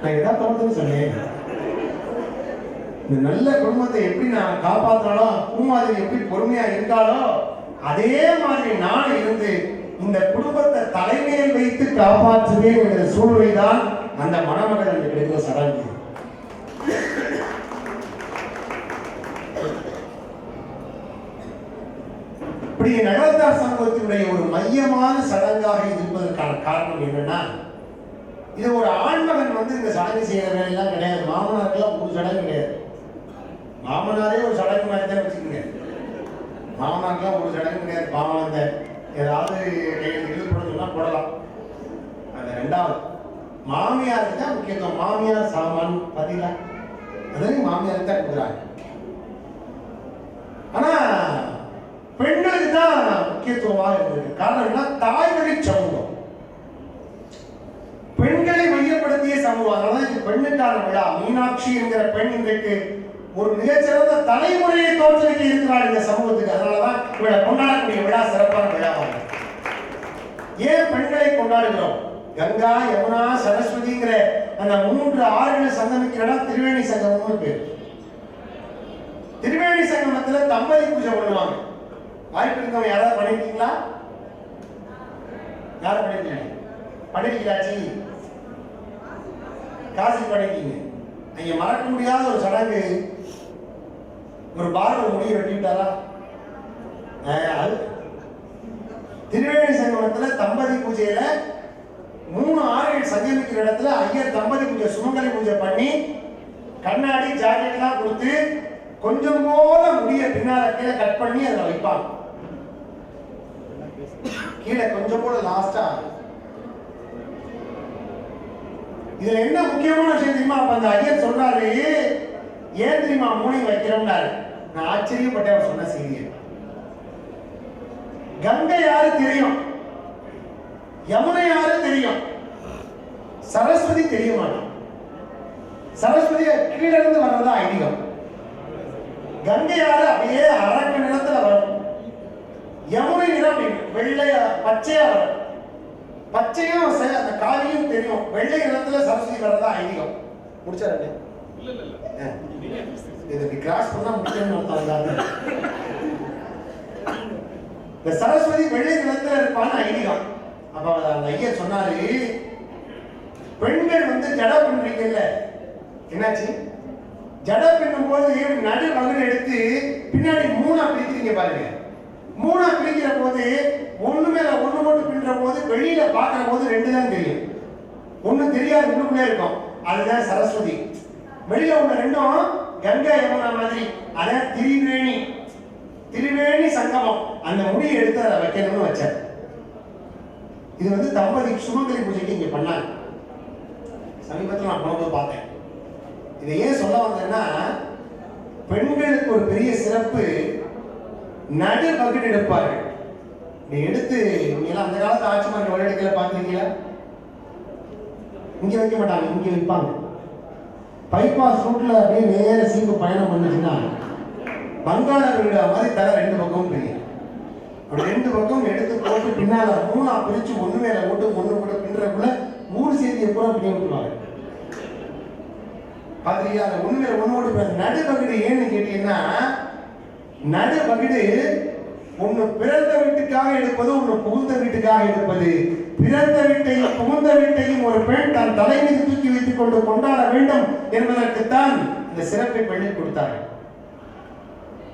Speaker 5: நான் எதா தோணுதுன்னு சொன்னேன். இந்த நல்ல குடும்பத்தை எப்படி நான் காப்பாற்றினாலோ, பூமாதேவி எப்படி பொறுமையா இருக்காளோ, அதே மாதிரி நான் இருந்து இந்த குடும்பத்தை தலைமையில் வைத்து காப்பாற்றுவேன் என்ற சூழ்நிலைதான் அந்த மணமகள் கிடைக்கிற சடங்கு. இப்படி நகரத்தார் சமூகத்தினுடைய ஒரு மையமான சடங்காக இருப்பதற்கான காரணம் என்னன்னா, இது ஒரு ஆண்மகன் வந்து இந்த சடங்கு செய்யற வேலையெல்லாம் கிடையாது. மாமனாருக்கெல்லாம் ஒரு சடங்கு கிடையாது. மாமனாரே ஒரு சடங்கு மாதிரி தான் வச்சுக்கோங்க. மாமனாருக்கெல்லாம் ஒரு சடங்கு கிடையாது. பாவம் அந்த ஏதாவது இது போட சொன்னா போடலாம். அந்த ரெண்டாவது மாமியாருக்கு தான் முக்கியத்துவம். மாமியார் சாமான் பதிலா அதே மாமியாருக்கு தான் கொடுக்குறாங்க. ஆனா பெண்களுக்கு தான் முக்கியத்துவமாக இருந்தது. காரணம் என்ன? தாய்வழி சமூகம், பெண்களை மையப்படுத்திய சமூகம். அதனால இது பெண்ணுக்கான விழா. மீனாட்சி என்கிற பெண் இன்றைக்கு ஒரு மிகச்சிறந்த தலைமுறையை தோற்றுவிக்க இருக்கிறார் இந்த சமூகத்துக்கு. அதனாலதான் இவளை கொண்டாடக்கூடிய விழா சிறப்பான விழாவாக. ஏன் பெண்களை கொண்டாடுகிறோம்? கங்கா, யமுனா, சரஸ்வதிங்கிற அந்த 3 ஆறுகள் சங்கமிக்கிற இடம் திரிவேணி சங்கமம்னு பேர். திரிவேணி சங்கமத்துல தம்பதி பூஜை பண்ணுவாங்க. வாய்ப்பு இருக்கவங்க யாராவது பண்ணிருக்கீங்களா? யாரும் பண்ணிருக்கீங்க? பண்ணிருக்கீங்களாச்சி? காசி பண்ணிருக்கீங்க. அங்க மறக்க முடியாத ஒரு சடங்கு. ஒரு பார்வர் முடிய வெட்டிவிட்டாரா? அது திரிவேணி சங்கமத்துல தம்பதி பூஜையில 3 ஆறுகள் சங்கமிக்கிற இடத்துல ஐயர் தம்பதி பூஜை சுமங்கலி பூஜை பண்ணி கண்ணாடி ஜாக்கெட்லாம் கொடுத்து கொஞ்சம் போல முடிய பின்னால கீழே கட் பண்ணி அதில் வைப்பாங்க. கீழே கொஞ்சம் போல லாஸ்டா. இதுல என்ன முக்கியமான விஷயம் தெரியுமா? அப்ப அந்த ஐயர் சொல்றாரு, ஏன் தெரியுமா மூணை வைக்கிறோம்னாரு. நான் ஆச்சரியப்பட்டேன் அவர் சொன்ன செய்தியை. கங்கை யாரு தெரியும், யமுனை யாரு தெரியும், சரஸ்வதி தெரிய மாட்டான். சரஸ்வதி கீழே இருந்து வர்றதா ஐதீகம். கங்கை யாரு அப்படியே அரக்க நிறத்துல வரும். யமுனை நிறம் வெள்ளைய பச்சையா வரும். பச்சையும் அந்த காவியும் தெரியும். வெள்ளை நிறத்துல சரஸ்வதி வர்றதா ஐதீகம். முடிச்சாரு இதுக்கு கிராஸ் பண்ணா முடிக்கணும். இந்த சரஸ்வதி வெள்ளை நிறத்துல இருப்பான்னு ஐதீகம். அப்ப அந்த ஐயர் சொன்னாரு, பெண்கள் ஜட பண்றீங்கல்ல, என்னாச்சு? ஜட பின்னும் போது நடு வகுடு எடுத்து பின்னாடி 3ஆ பிரிக்கிறீங்க பாருங்க. 3ஆ பிரிக்கிற போது ஒண்ணு மேல ஒண்ணு போட்டு பின்னுற போது வெளியில பாக்குற போது 2 தான் தெரியும். ஒண்ணு தெரியாது, உள்ளுக்குள்ளே இருக்கும். அதுதான் சரஸ்வதி. வெளியில உள்ள 2ம் கங்கை யமுனா மாதிரி. அதான் திரிவேணி சங்கமம். அந்த முடியை எடுத்து அதை வைக்கணும்னு வச்சேன். இது தம்பதி சுமங்கலி பூஜைக்கு இங்க பண்ணாங்க. சமீபத்தில் நான் போகும்போது பார்த்தேன். இதை ஏன் சொல்ல வந்தேன்னா, பெண்களுக்கு ஒரு பெரிய சிறப்பு, நடு பக்கெட் எடுப்பார்கள். நீ எடுத்து நீங்க அந்த காலத்து ஆட்சிமார்கள் வழியெடுக்கல பார்த்துருக்கீங்களா? இங்க வைக்க மாட்டாங்க, இங்க வைப்பாங்க. பைபாஸ் ரூட்ல அப்படியே நேர சீப்பு பயணம் பண்ணுச்சுன்னா வங்காள விட மாதிரி தர 2 பக்கமும் பெரிய. அப்படி 2 பக்கம் எடுத்து போட்டு பின்னால 3ஆ பிரிச்சு ஒண்ணு மேல போட்டு ஒண்ணு கூட பின்றக்குள்ள 3 செய்தியை பூரா பின்னி விட்டுருவாங்க. பாத்தீங்களா? அந்த ஒண்ணு மேல ஒண்ணு போட்டு நடு பகுதி ஏன்னு கேட்டீங்கன்னா, நடு பகுதி ஒண்ணு பிறந்த வீட்டுக்காக எடுப்பது, ஒண்ணு புகுந்த வீட்டுக்காக எடுப்பது. பிறந்த வீட்டையும் புகுந்த வீட்டையும் ஒரு பெண் தன் தலை மீது தூக்கி வைத்துக் கொண்டு கொண்டாட வேண்டும் என்பதற்குத்தான் இந்த சிறப்பை பண்ணி கொடுத்தாங்க.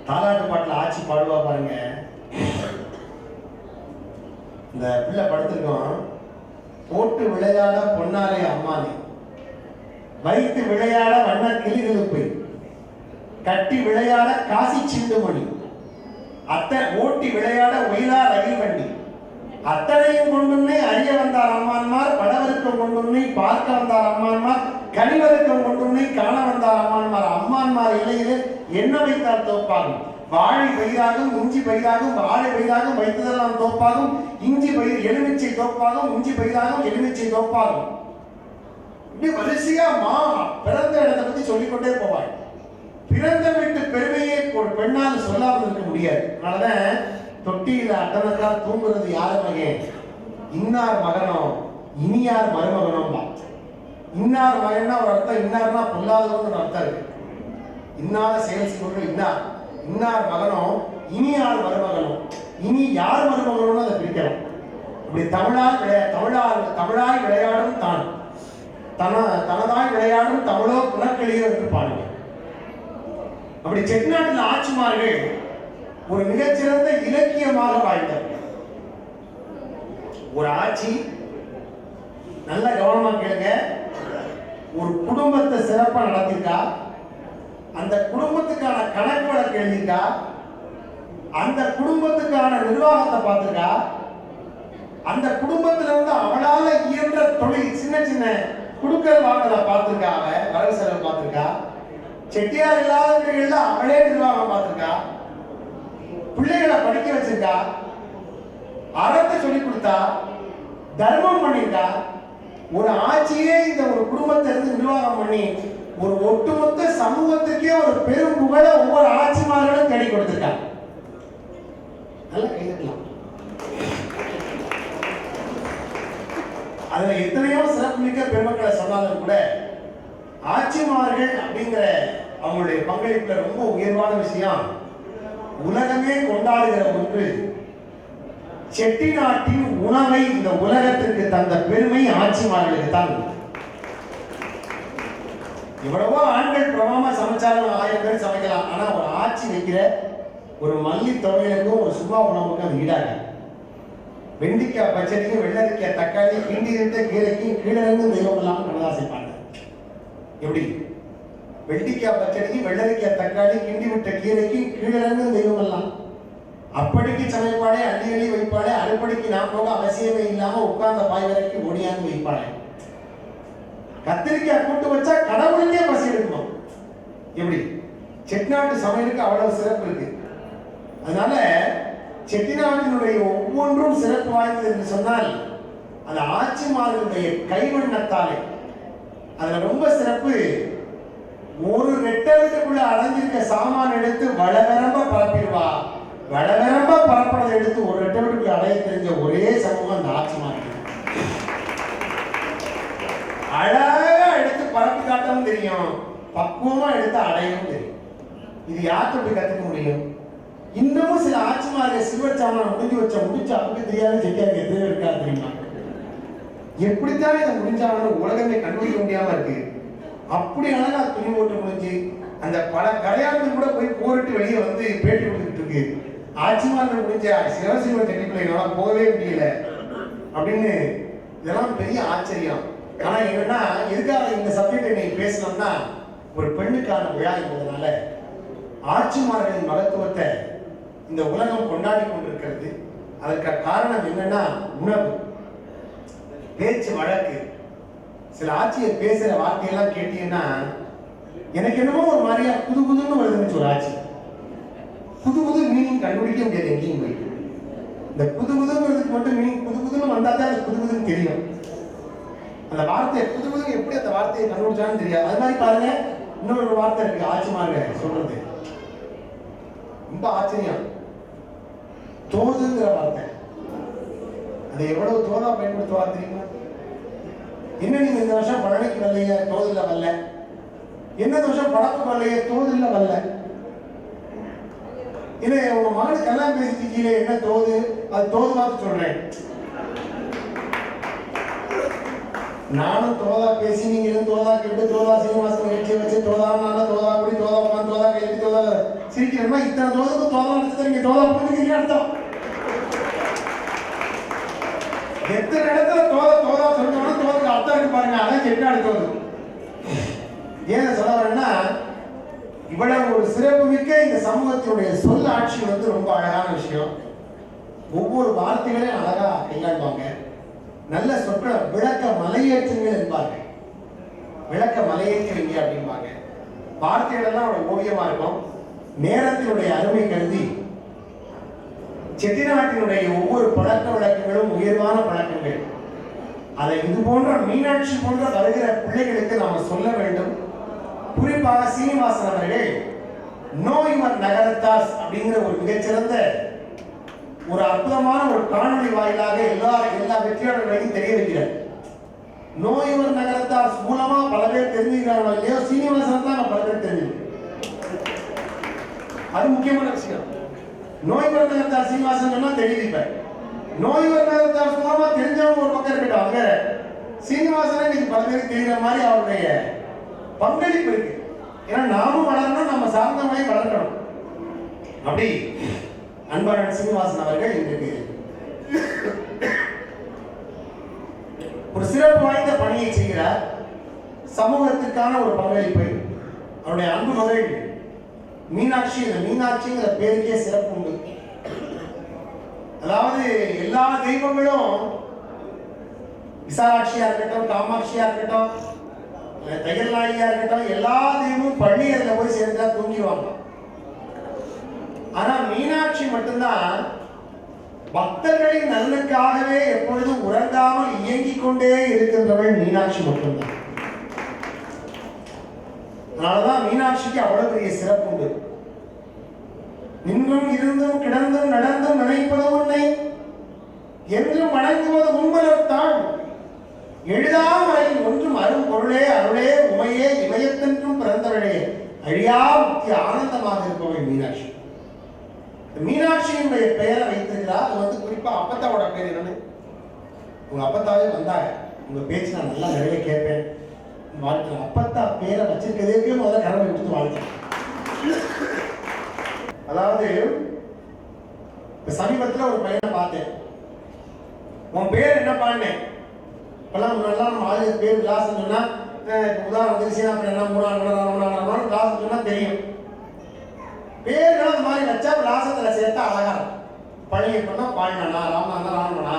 Speaker 5: தாலாட்டு பாட்டுல ஆட்சி பாடுவா பாருங்க. இந்த பிள்ளை படுத்திருக்கோம். போட்டு விளையாட பொன்னாலே அம்மானே, வைத்து விளையாட வண்ண கிளிகளுப்பை, கட்டி விளையாட காசி சிந்துமணி, அத்தை ஓட்டி விளையாட ஒயிலா ரயில் வண்டி, அத்தனையும் கொண்டுன்னே அறிய வந்தார் அம்மான்மார், படவருக்கம் கொண்டுன்னே பார்க்க வந்தார் அம்மான்மார், கனிவருக்கம் கொண்டுன்னே காண வந்தார் அம்மான்மார். அம்மான்மார் இலையிலே என்ன வைத்தால் தோப்பாகும், வாழை பயிராகும் இஞ்சி பயிராகும், வாழை பயிராகும் வைத்ததெல்லாம் தோப்பாகும், இஞ்சி பயிர் எலுமிச்சை தோப்பாகும், இஞ்சி பயிராகும் எலுமிச்சை தோப்பாகும். இப்படி வரிசையா பிறந்த இடத்தை பத்தி சொல்லிக்கொண்டே போவாள். பிறந்த வீட்டு பெருமையை ஒரு பெண்ணால் சொல்லாமல் இருக்க முடியாது. அதனாலதான் தொட்டியில அட்டனக்கா தூங்குறது யாரு மகன், இன்னார் மகனோ இனியார் மருமகனோ. இன்னார் மகன்னா ஒரு அர்த்தம், இன்னார்னா பொல்லாதவன்னு ஒரு அர்த்தம் இருக்கு. இன்னாத செயல் செய்வர்கள் இன்னார், இன்னார் மகனோ இனியார் மருமகனோ. இனி யார் மருமகனோன்னு அதை பிரிக்கலாம். இப்படி தமிழாய் விளையாடும் தான், தனதாய் விளையாடும் தமிழோ புனக்கிளியோ என்று பாடுங்க. அப்படி செட்டிநாட்டில் ஆட்சிமார்கள் ஒரு மிகச்சிறந்த இலக்கியமாக வாழ்ந்தார். ஒரு ஆட்சி, நல்ல கவனமா கேளுங்க, ஒரு குடும்பத்தை சிறப்பா நடத்திருக்கா, அந்த குடும்பத்துக்கான கணக்கு வழக்கு எழுதிருக்கா, அந்த குடும்பத்துக்கான நிர்வாகத்தை பார்த்திருக்கா, அந்த குடும்பத்துல அவளால இயன்ற தொழில் சின்ன சின்ன குடுக்கல் வாங்கலை பார்த்திருக்கா, வரவு செலவு பார்த்திருக்கா, செட்டியார் இல்லாத வீடுகள்ல அவளே நிர்வாகம் பார்த்திருக்கா, பிள்ளைகளை படிக்க வச்சிருக்கா, அறத்தை சொல்லி கொடுத்தா, தர்மம் பண்ணிருக்கா. ஒரு ஆட்சியே இந்த ஒரு குடும்பத்தை இருந்து நிர்வாகம் பண்ணி ஒரு ஒட்டுமொத்த சமூகத்துக்கே ஒரு பெரும் புகழ ஒவ்வொரு ஆட்சிமார்களும் தேடி கொடுத்திருக்காங்க. நல்லா கைதட்டலாம். அதுல எத்தனையோ சிறப்புமிக்க பெருமக்களை சொன்னாலும் கூட ஆட்சிமார்கள் அப்படிங்கிற அவங்களுடைய பங்களிப்புல ரொம்ப உயர்வான விஷயம், உலகமே கொண்டாடுகிற ஒன்று, செட்டிநாட்டின் உணவை இந்த உலகத்திற்கு தந்த பெருமை ஆட்சிமார்களுக்கு தான். எவ்வளவோ ஆண்கள் பிரபலமா சமைச்சாலும் 1000 பேர் சமைக்கலாம். ஆனா ஒரு ஆட்சி வைக்கிற ஒரு மல்லி துவையலுக்கும் ஒரு சும்மா உணவுக்கும் அது ஈடாக. வெண்டிக்காய் பச்சடிக்கும் வெள்ளரிக்காய் தக்காளி கிண்டி இருந்த கீரைக்கும் கீழங்கும் தெய்வம் இல்லாமல் கண்ணதாசை பாடினார். எப்படி? வெண்டிக்காய் பச்சடிக்கு வெள்ளரிக்காய் தக்காளி கிண்டி விட்ட கீரைக்கு கீழங்கும் தெய்வம் எல்லாம். அப்படிக்கு சமைப்பாடே அள்ளி அள்ளி வைப்பாடே அறுபடிக்கு நான் போக அவசியமே இல்லாம உட்கார்ந்த பாய் வரைக்கும் ஒடியாந்து வைப்பாடே. கத்திரிக்காய் கூட்டு வச்சா கடவுளுக்கே பசி எடுக்கணும். எப்படி? செட்டிநாட்டு சமையலுக்கு அவ்வளவு சிறப்பு இருக்கு. அதனால செட்டிநாட்டினுடைய ஒவ்வொன்றும் சிறப்பு வாய்ந்தது என்று சொன்னால் அந்த ஆட்சிமார்களுடைய கைவண்ணத்தாலே அதுல ரொம்ப சிறப்பு. ஒரு ரெட்டத்துக்குள்ள அடைஞ்சிருக்க சாமான் எடுத்து வளவரம்ப பரப்பிடுவா. வளவரம்ப பரப்பினதை எடுத்து ஒரு ரெட்டத்துக்கு அடைய தெரிஞ்ச ஒரே சமூகம் அந்த ஆட்சிமார்கள். அழகா எடுத்து பரப்பி காட்டவும் தெரியும், பக்குவமா எடுத்து அடையவும் தெரியும். இது யார்கிட்ட போய் கத்துக்க முடியும்? இன்னமும் சில ஆட்சிமார்கள் சில்வர் சாமான் முடிஞ்சு அப்படி தெரியாத செட்டியாருக்கு எத்தனை இருக்கா தெரியுமா? எப்படித்தான் இதை முடிஞ்சாலும் உலகமே கண்டுபிடிக்க முடியாம இருக்கு. அப்படி அழகா துணி போட்டு முடிஞ்சு அந்த பல கரையாளர்கள் கூட போய் போரிட்டு வெளியே வந்து பேட்டி கொடுத்துட்டு இருக்கு. ஆட்சிமார்கள் முடிஞ்ச சிவசிவ டெக்னிக்கல என்னால போகவே முடியல அப்படின்னு. இதெல்லாம் பெரிய ஆச்சரியம். ஆனா என்னன்னா, எதுக்காக இந்த சப்ஜெக்ட் இன்னைக்கு பேசணும்னா, ஒரு பெண்ணுக்கான விழா என்பதனால ஆட்சிமார்களின் மகத்துவத்தை இந்த உலகம் கொண்டாடி கொண்டிருக்கிறது. அதற்கு காரணம் என்னன்னா, உணவு, பேச்சு வழக்கு. சில ஆட்சியர் பேசுற வார்த்தையெல்லாம் கேட்டீங்கன்னா எனக்கு என்னமோ ஒரு மாதிரியா புது புதுன்னு வருதுன்னு ஒரு ஆட்சி. புது புது மீனிங் கண்டுபிடிக்க முடியாது எங்கேயும் போய். இந்த புது புதுங்கிறதுக்கு மட்டும் மீனிங் புது புதுன்னு வந்தா தான் அது புது புதுன்னு தெரியும். அந்த வார்த்தை புது புதுன்னு எப்படி அந்த வார்த்தையை கண்டுபிடிச்சான்னு தெரியாது. அது மாதிரி பாருங்க, இன்னொரு வார்த்தை இருக்கு ஆட்சிமார்கள் சொல்றது, ரொம்ப ஆச்சரியம். தோதுங்கிற வார்த்தை, அதை எவ்வளவு தோதா பயன்படுத்துவார் தெரியுமா? என்ன நீங்க இந்த வருஷம் பழனிக்கு வரலையே, தோதுல வரல. என்ன வருஷம் படப்புக்கு வரலையே, தோதுல வரல. இல்லை உங்க மகனுக்கு கல்யாணம் பேசிட்டு கீழே என்ன தோது, அது தோது பார்த்து சொல்றேன். நானும் தோதா பேசி நீங்களும் தோதா கேட்டு தோதா சீனிவாசன் நிகழ்ச்சியை வச்சு தோதானால தோதா அப்படி தோதா உட்காந்து தோதா கைட்டு தோதா சிரிக்கிறோம்னா இத்தனை தோதுக்கு தோதா நடத்துறது நீங்க தோதா புரிஞ்சுக்கிறீங்க அர்த்தம். எத்தனை இடத்துல தோதா தோதா சொல்றோம்னா தோதுக்கு அர்த்தம் இருக்கு பாருங்க. அதான் செட்டிநாடு தோது. ஏன் சொல்ல வரேன்னா, இவ்வளவு ஒரு சிறப்பு மிக்க இந்த சமூகத்தினுடைய சொல் ஆட்சி வந்து ரொம்ப அழகான விஷயம். ஒவ்வொரு வார்த்தைகளையும் அழகா கையாள்வாங்க. நல்ல சொற்களை விளக்க மலையேற்றுங்கள் என்பார்கள். விளக்க மலையேற்றுவீங்க அப்படிம்பாங்க. வார்த்தைகள் எல்லாம் அவருடைய ஓவியமா இருக்கும். நேரத்தினுடைய அருமை கருதி செட்டிநாட்டினுடைய ஒவ்வொரு பழக்க வழக்கங்களும் உயர்வான பழக்கங்கள். அதை இது போன்ற மீனாட்சி போன்ற வருகிற பிள்ளைகளுக்கு நாம சொல்ல வேண்டும். குறிப்பாக சீனிவாசன் அவர்கள் நோ யுவர் நகரத்தாஸ் அப்படிங்கிற ஒரு மிகச்சிறந்த ஒரு அற்புதமான ஒரு காணொளி வாயிலாக எல்லா வெற்றியாளர்களையும் தெரிய வைக்கிறார். நோ யுவர் நகரத்தாஸ் மூலமா பல பேர் தெரிஞ்சுக்கிறாங்களோ இல்லையோ, சீனிவாசன் தான் பல பேர் தெரிஞ்சுக்கிறேன். அது முக்கியமான விஷயம். நோய்வர் நகரத்தார் சீனிவாசன் சொன்னா தெரிவிப்பார். நோய்வர் நகரத்தார் மூலமா தெரிஞ்சவங்க ஒரு பக்கம் இருக்கட்டும், அங்க சீனிவாசனை இன்னைக்கு பல பேருக்கு தெரிகிற மாதிரி அவருடைய பங்களிப்பு இருக்கு. ஏன்னா நாமும் வளரணும், நம்ம சார்ந்தவங்களை வளர்க்கணும். அப்படி அன்பான சீனிவாசன் அவர்கள் இன்றைக்கு ஒரு சிறப்பு வாய்ந்த பணியை செய்கிறார். சமூகத்துக்கான ஒரு பங்களிப்பை அவருடைய அன்பு மகள் மீனாட்சி, இந்த மீனாட்சிங்கிற பேருக்கே சிறப்பு உண்டு. அதாவது எல்லா தெய்வங்களும் விசாலாட்சியா இருக்கட்டும், காமாட்சியா இருக்கட்டும், தையல்நாயகியா இருக்கட்டும், எல்லா தெய்வமும் பள்ளி அதுல போய் சேர்ந்தா தூங்கிடுவாங்க. ஆனா மீனாட்சி மட்டும்தான் பக்தர்களின் நலனுக்காகவே எப்பொழுதும் உறங்காமல் இயங்கிக் கொண்டே இருக்கின்றவள் மீனாட்சி மட்டும்தான். அதனாலதான் மீனாட்சிக்கு அவ்வளவு பெரிய சிறப்பு உண்டு. நின்றும் இருந்தும் கிடந்தும் நடந்தும் நினைப்பது உன்னை என்றும் வணங்குவது உண்மலத்தான் எழுதாமறையில் ஒன்றும் அரும் பொருளே அருளே உமையே இமயத்தென்றும் பிறந்தவளே அழியா முக்கிய ஆனந்தமாக இருப்பவள் மீனாட்சி. மீனாட்சியினுடைய பெயரை வைத்திருக்கிறார். அது வந்து குறிப்பா அப்பத்தாவோட பேர் என்னன்னு, உங்க அப்பத்தாவே வந்தாங்க, உங்க பேச்சு நான் நல்லா நிறைய கேட்பேன், வாழ்க்கை அப்பத்தா பேரை வச்சிருக்கிறதே முதல்ல கடமை கொடுத்து வாழ்க்கை. அதாவது சமீபத்தில் ஒரு பையனை பார்த்தேன். உன் பேர் என்னப்பான்னு. இப்பெல்லாம் முன்னாடிலாம் நம்ம ஆளுங்க பேர் விலாசம் சொன்னா உதாரணத்துக்கு சீனாப்பண்ணா மூணாம் விலாசம் சொன்னா தெரியும். பேர்கள் அந்த மாதிரி வச்சா விலாசத்துல சேர்த்தா அழகா இருக்கும். பழனியப்பன்னா பாழ்மனா, ராமனா ராமனா,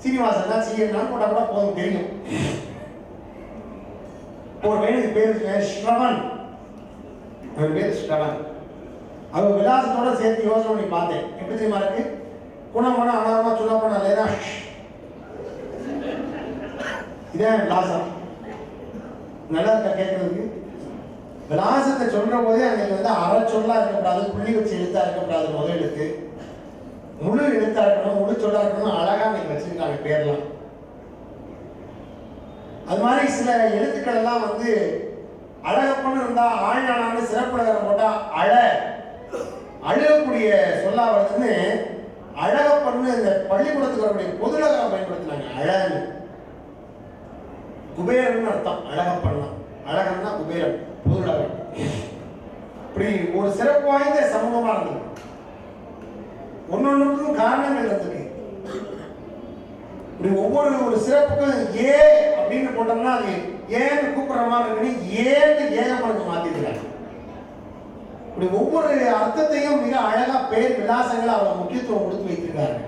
Speaker 5: சீனிவாசனா சீனா போட்டா கூட போதும் தெரியும். ஒரு பையனுக்கு பேர் ஸ்ரவன், அவர் பேர் ஸ்ரவன். அவர் விலாசத்தோட சேர்த்து யோசனை பண்ணி பார்த்தேன். எப்படி தெரியுமா இருக்கு? குணமனா அனாரமா சொல்ல போனா லேதா இதான் விலாசம். நல்லா இருக்கா கேட்கறதுக்கு? விலாசத்தை சொல்ற போதே அன்னைக்கு வந்து அரை சொல்லா இருக்கக்கூடாது, புள்ளி வச்சு எழுத்தா இருக்கக்கூடாது, முதல் எழுத்து முழு எழுத்தா இருக்கணும், முழு சொல்லா இருக்கணும். அழகா நீங்க வச்சிருக்காங்க பேர்லாம். அது மாதிரி சில எழுத்துக்கள் எல்லாம் வந்து அழகப்பன்னு இருந்தா ஆழ்நாளான்னு சிறப்புலகம் போட்டா அழகக்கூடிய சொல்லா வருதுன்னு அழகப்பன்னு இந்த பள்ளிக்கூடத்துக்கு வரக்கூடிய பொதுலகம் பயன்படுத்தினாங்க. அழகு குபேரன் அர்த்தம். அழகப்பண்ணா அழகன்னா குபேரன் பொதுலகம். இப்படி ஒரு சிறப்பு வாய்ந்த சமூகமா இருந்தது. ஒன்னொன்னுக்கும் காரணங்கள் இருந்தது. இப்படி ஒவ்வொரு சிறப்புக்கும் ஏ அப்படின்னு போட்டோம்னா அது ஏன்னு கூப்பிடுற மாதிரி ஏன்னு ஏகப்பனுக்கு மாத்திருக்காங்க. இப்படி ஒவ்வொரு அர்த்தத்தையும் மிக அழகா பேர் விலாசங்களை அவங்க முக்கியத்துவம் கொடுத்து வைத்திருக்காங்க.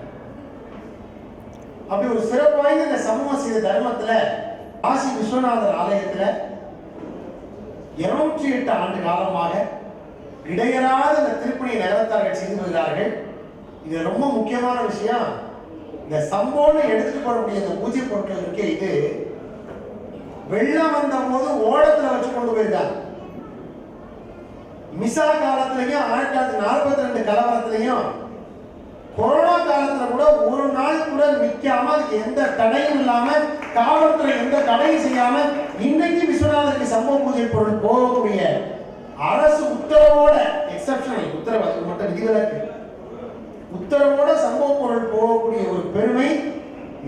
Speaker 5: அப்படி ஒரு சிறப்பு வாய்ந்த இந்த சமூக செய்த தர்மத்துல காசி விஸ்வநாதர் ஆலயத்துல 208 ஆண்டு காலமாக இடையறாத இந்த திருப்பணி நகரத்தார்கள் செய்து வருகிறார்கள். இது ரொம்ப முக்கியமான விஷயம். இந்த சம்போன்னு எடுத்துட்டு போடக்கூடிய இந்த பூஜை பொருட்கள் இருக்கே, இது வெள்ளம் வந்த போது ஓடத்துல வச்சு கொண்டு போயிருக்காங்க. மிசா காலத்திலையும் 1942 கலவரத்திலையும் கொரோனா காலத்துல கூட ஒரு நாள் கூட நிக்காம எந்த தடையும் இல்லாம காவல்துறை எந்த தடையும் செய்யாம இன்னைக்கு விஸ்வநாதருக்கு சம்பவ பூஜை பொருள் போகக்கூடிய அரசு உத்தரவோட எக்ஸப்ஷனல் உத்தரவு, அது மட்டும் விதிவிலக்கு உத்தரவோட சம்பவ பொருள் போகக்கூடிய ஒரு பெருமை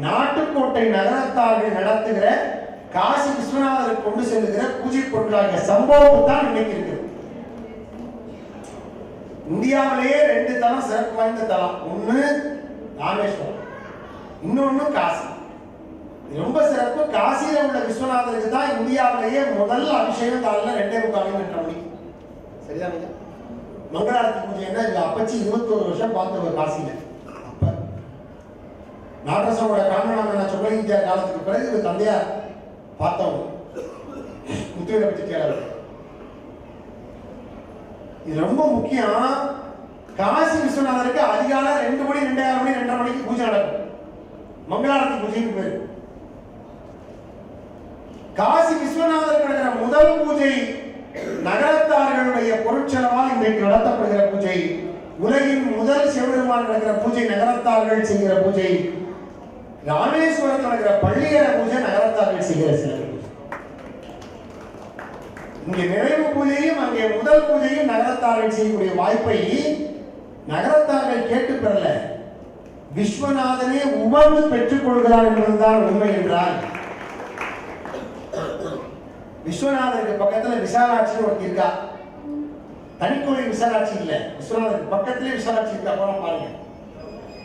Speaker 5: நாட்டுக்கோட்டை நகரத்தார்கள் நடத்துகிற காசி விஸ்வநாதருக்கு கொண்டு செல்லுகிற பூஜை பொருட்களாக சம்பவம் தான் இன்னைக்கு இருக்குது. இந்தியாவிலேயே 2 தலம் சிறப்பு வாய்ந்த தலம். ஒண்ணு ராமேஸ்வரம், இன்னொன்னு காசி. ரொம்ப சிறப்பு. காசியில உள்ள விஸ்வநாதருக்கு தான் இந்தியாவிலேயே முதல் அபிஷேகம் காலைல 2:45 மணிக்கு. சரிதான்? மங்களாரத்தி பூஜை என்ன இங்க அப்பச்சி 21 வருஷம் பார்த்தவர் காசியில. அப்ப நாட்டரசோட காரணம் நான் சொல்ல இந்தியா காலத்துக்கு பிறகு இது தந்தையார் பார்த்தவங்க முத்துவேலை பற்றி கேள்வி. இது ரொம்ப முக்கியம். காசி விஸ்வநாதருக்கு அதிகாலை 2 மணி 2:30 மணி 2:30 மணிக்கு பூஜை நடக்கும். மங்களாரத்தி பூஜைக்கு பேரு. காசி விஸ்வநாதர் நடக்கிற முதல் பூஜை நகரத்தார்களுடைய பொருட்செலவால் இன்றைக்கு நடத்தப்படுகிற பூஜை. உலகின் முதல் சிவபெருமான் நடக்கிற பூஜை நகரத்தார்கள் செய்கிற பூஜை. ராமேஸ்வரத்தில் நடக்கிற பள்ளியற பூஜை நகரத்தார்கள் செய்கிற சில. இங்கே நிறைவு பூஜையும் அங்கே முதல் பூஜையும் நகரத்தார்கள் செய்யக்கூடிய வாய்ப்பை நகரத்தார்கள் கேட்டு பெறல, விஸ்வநாதனே உவந்து பெற்றுக் கொள்கிறார் என்பதுதான் உண்மை என்றால். விஸ்வநாதருக்கு பக்கத்துல விசாலாட்சி ஒருத்தி இருக்கா. தனிக்கோயில் விசாலாட்சி இல்ல, விஸ்வநாதருக்கு பக்கத்திலே விசாலாட்சி இருக்கா. போன பாருங்க,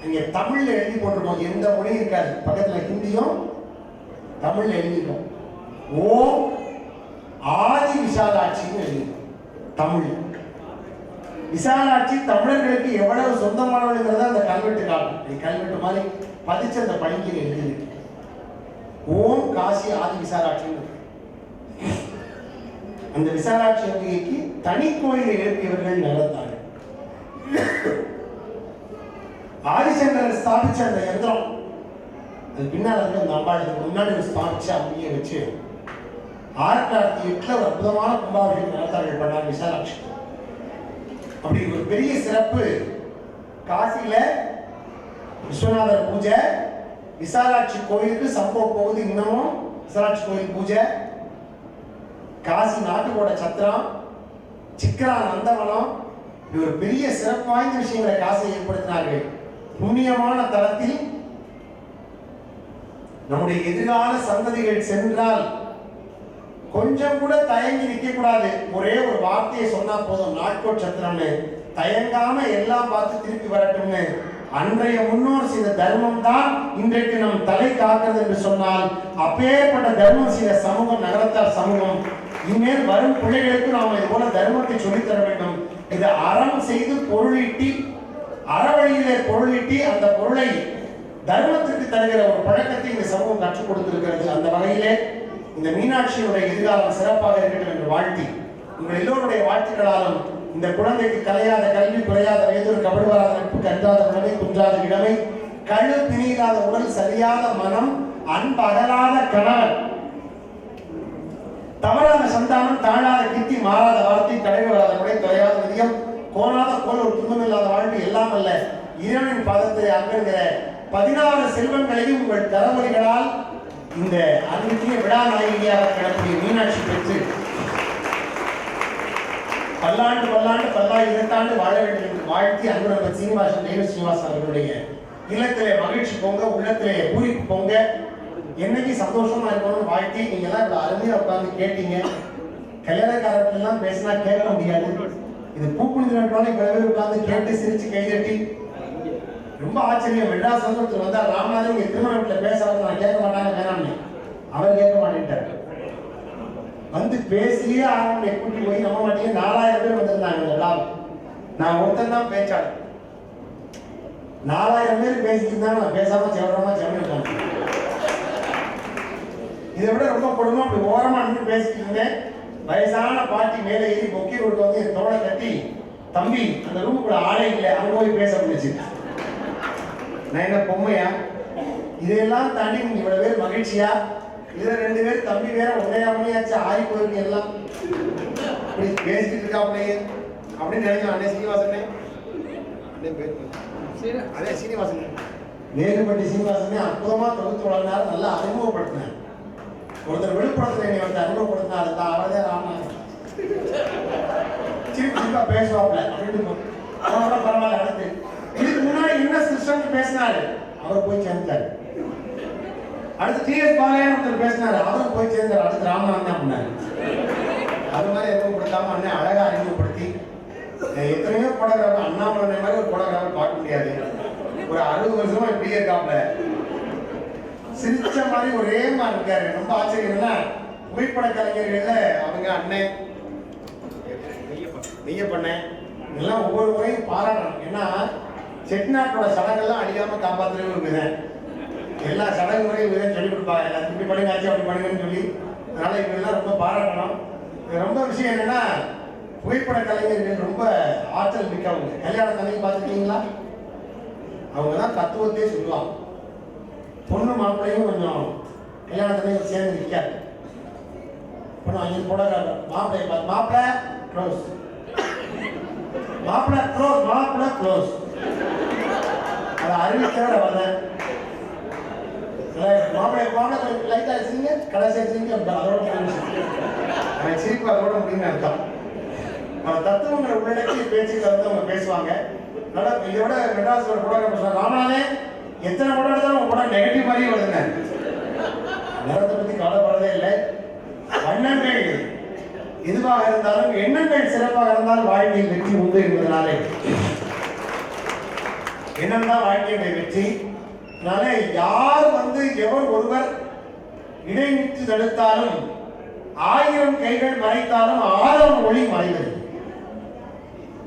Speaker 5: இங்க தமிழ்ல எழுதி போட்டிருக்கோம், எந்த மொழியும் இருக்காது. பக்கத்துல ஹிந்தியும் தமிழ்ல எழுதிருக்கோம். ஓம் ஆதி விசாலாட்சின்னு எழுதிருக்கோம் தமிழ். விசாலாட்சி தமிழர்களுக்கு எவ்வளவு சொந்தமானவங்கிறத அந்த கல்வெட்டு காட்டும். கல்வெட்டு மாதிரி பதிச்சு அந்த பணிக்கு எழுதியிருக்கு. ஓம் காசி ஆதி விசாலாட்சின்னு. அந்த விசாலாட்சி அம்பிகைக்கு தனி கோயிலை எழுப்பியவர்கள் நடத்தார்கள். ஆதிசங்கரர் ஸ்தாபிச்ச அந்த யந்திரம், அது பின்னால் இருக்க அந்த அம்பாளுக்கு முன்னாடி ஸ்தாபிச்ச அம்பிகையை வச்சு 1908 ஒரு அற்புதமான கும்பாபிஷேகம் நடத்தார்கள் பண்ணார் விசாலாட்சி. அப்படி ஒரு பெரிய சிறப்பு காசியில விஸ்வநாதர் பூஜை. விசாலாட்சி கோயிலுக்கு சம்பவம் போகுது. இன்னமும் விசாலாட்சி கோயில் பூஜை. காசி நாட்டுக்கோட சத்திரம், சிக்கரா நந்தவனம், இது ஒரு பெரிய சிறப்பு வாய்ந்த விஷயங்களை காசி ஏற்படுத்தினார்கள். புண்ணியமான தலத்தில் நம்முடைய எதிர்கால சந்ததிகள் சென்றால் கொஞ்சம் கூட தயங்கி நிற்க கூடாது. ஒரே ஒரு வார்த்தையை சொன்னா போதும், நாட்கோட் சத்திரம்னு, தயங்காம எல்லாம் பார்த்து திருப்பி வரட்டும்னு அன்றைய முன்னோர் செய்த தர்மம் தான் இன்றைக்கு நம் தலை காக்கிறது என்று சொன்னால், அப்பேற்பட்ட தர்மம் செய்த சமூகம் நகரத்தார் சமூகம். இனிமேல் வரும் பிள்ளைகளுக்கு நாம் இது போல தர்மத்தை சொல்லித்தர வேண்டும். இது அறம் செய்து பொருளீட்டி, அறவழியிலே பொருளீட்டி அந்த பொருளை தர்மத்திற்கு தருகிற ஒரு பழக்கத்தை இந்த சமூகம் கற்றுக் கொடுத்திருக்கிறது. அந்த வகையிலே இந்த மீனாட்சியுடைய எதிர்காலம் சிறப்பாக இருக்கட்டும் என்று வாழ்த்தி, உங்கள் எல்லோருடைய வாழ்த்துக்களாலும் இந்த குழந்தைக்கு கலையாத கல்வி, குறையாத வயது, கபடு வராத நட்பு, கன்றாத உடமை, குன்றாத இடமை, கழு திணியாத உடல், சரியாத மனம், அன்பு அகலாத கணவன், தவறாத சந்தானம், தாழாத கீர்த்தி, மாறாத வார்த்தை, கடை வராத முறை, தொலையாத விதியம், கோணாத கோல், ஒரு துன்பம் இல்லாத வாழ்வு, எல்லாம் அல்ல இறைவனின் பாதத்தை அங்கிருக்கிற 16 செல்வங்களையும் உங்கள் தரவழிகளால் இந்த அன்றைய விழா நாயகியாக கிடக்கூடிய மீனாட்சி பெற்று பல்லாண்டு பல்லாண்டு பல்லாயிரத்தாண்டு வாழ வேண்டும் என்று வாழ்த்தி அன்புடன் சீனிவாசன் தேவ சீனிவாசன் அவர்களுடைய இல்லத்திலே மகிழ்ச்சி பொங்க, உள்ளத்திலே பூரிப்பு பொங்க, என்னைக்கு சந்தோஷமா இருக்கணும்னு வாழ்த்தி, நீங்க எல்லாம் இவ்வளவு அருமையா உட்கார்ந்து கேட்டீங்க. கல்யாணக்காரர்கள் எல்லாம் பேசினா கேட்க முடியாது. இது பூக்குழி நாட்களோட இவ்வளவு பேர் உட்கார்ந்து கேட்டு சிரிச்சு கைதட்டி ரொம்ப ஆச்சரியம். மெட்ராஸ் வந்து ஒருத்தர் வந்தா, ராமநாதன் இங்க திருமண வீட்டுல பேசுறாரு, நான் கேட்க மாட்டாங்க வேணாம்னு. அவர் கேட்க மாட்டேன்ட்டார். வந்து பேசியே ஆரம்பி கூட்டி போய் நம்ப மாட்டேங்க 4000 பேர் வந்திருந்தாங்க. நான் ஒருத்தன் தான் பேச்சாளர். 4000 பேர் பேசிட்டு இருந்தாங்க, நான் பேசாம செவரமா செவனிருக்காங்க. இதை விட ரொம்ப கொடுமை, அப்படி ஓரமா நின்று பேசிட்டு இருந்தேன். வயசான பாட்டி மேலே ஏறி பொக்கி கொடுத்து வந்து என் தோளை கட்டி, தம்பி அந்த ரூமுக்குள்ள ஆளே இல்லை, அங்க போய் பேச முடிச்சு. நான் என்ன பொம்மையா? இதையெல்லாம் தாண்டி நீங்க இவ்வளவு பேர் மகிழ்ச்சியா, இதுல 2 பேர் தம்பி வேற உண்மையாச்சு ஆறி போயிருக்கு எல்லாம் இப்படி பேசிட்டு இருக்காப்லையே அப்படின்னு நினைக்கலாம். அண்ணே சீனிவாசனே, அதே சீனிவாசன் வேலுப்பட்டி சீனிவாசனே அற்புதமா தொகுத்து வளர்ந்தாரு, நல்லா அறிமுகப்படுத்தினார். ஒருத்தர் விழுப்புரத்துல என்னை வந்து அறிமுகப்படுத்தினார், தான் அவரதே ராமநாதன். சிரிப்பா பேசுவாப்ல அப்படின்னு பரவாயில்ல. அடுத்து இதுக்கு முன்னாடி என்ன சிஸ்டம் பேசினாரு, அவர் போய் சேர்ந்தாரு. அடுத்து டிஎஸ் பாலையான் ஒருத்தர் பேசினாரு, அவரும் போய் சேர்ந்தார். அடுத்து ராமநாதன் தான் பண்ணாரு. அது மாதிரி அறிமுகப்படுத்தாம அண்ணன் அழகா அறிமுகப்படுத்தி, எத்தனையோ போட்டோகிராஃபர், அண்ணாமலை மாதிரி ஒரு போட்டோகிராஃபர் பார்க்க முடியாது. ஒரு 60 வருஷமா இப்படியே இருக்காப்ல, சிரிச்ச மாதிரி ஒரே மாதிரி இருக்காரு. ரொம்ப ஆச்சரியம்னா புகைப்பட கலைஞர்கள்ல அவங்க அண்ணன் நெய்யப்பண்ணேன் இதெல்லாம் ஒவ்வொரு முறையும் பாராட்டணும். ஏன்னா செட்டிநாட்டோட சடங்கெல்லாம் அழியாம காப்பாற்றுறது ஒரு விதம். எல்லா சடங்கு முறையும் விதம் சொல்லிக் கொடுப்பாங்க, எல்லாம் இப்படி பண்ணுங்காச்சு அப்படி பண்ணுங்கன்னு சொல்லி. அதனால இவங்கெல்லாம் ரொம்ப பாராட்டணும். ரொம்ப விஷயம் என்னன்னா, புகைப்பட கலைஞர்கள் ரொம்ப ஆற்றல் மிக்கவங்க. கல்யாண தன்னை பார்த்துருக்கீங்களா? அவங்க தான் தத்துவத்தையே சொல்லுவாங்க. பொண்ணு மாப்பிள்ளையும் கொஞ்சம் கல்யாண தன்னை சேர்ந்து நிற்காது. பொண்ணு அங்கே போட மாப்பிள்ளையை பார்த்து, மாப்பிள்ளை க்ளோஸ், மாப்பிள்ளை க்ளோஸ், மாப்பிள்ளை க்ளோஸ். அதை அறிவிக்கிறத வரேன். மாப்பிள்ளை மாப்பிள்ளை லைட்டாக வச்சுங்க, கடைசி வச்சுங்க, அதோட எனக்கு சிரிப்பு அதோட முடியும்னு அர்த்தம். தத்துவங்களை உள்ளடக்கி பேச்சுக்களை வந்து அவங்க பேசுவாங்க. நல்லா இதோட மெட்ராஸ் ஒரு படம் பேசுவாங்க, ராமநாதே எத்தனை படம் எடுத்தாலும் உங்க படம் நெகட்டிவ் மாதிரியே வருதுங்க. நேரத்தை பற்றி கவலைப்படுறதே இல்லை. வண்ணங்கள் எதுவாக இருந்தாலும், எண்ணங்கள் சிறப்பாக இருந்தால் வாழ்க்கையில் வெற்றி உண்டு என்பதனாலே எண்ணம் தான் வாழ்க்கையுடைய வெற்றி. அதனால யார் வந்து எவர் ஒருவர் இடைநிற்று தடுத்தாலும், 1000 கைகள் மறைத்தாலும் 1000 ஒளி மறைவது.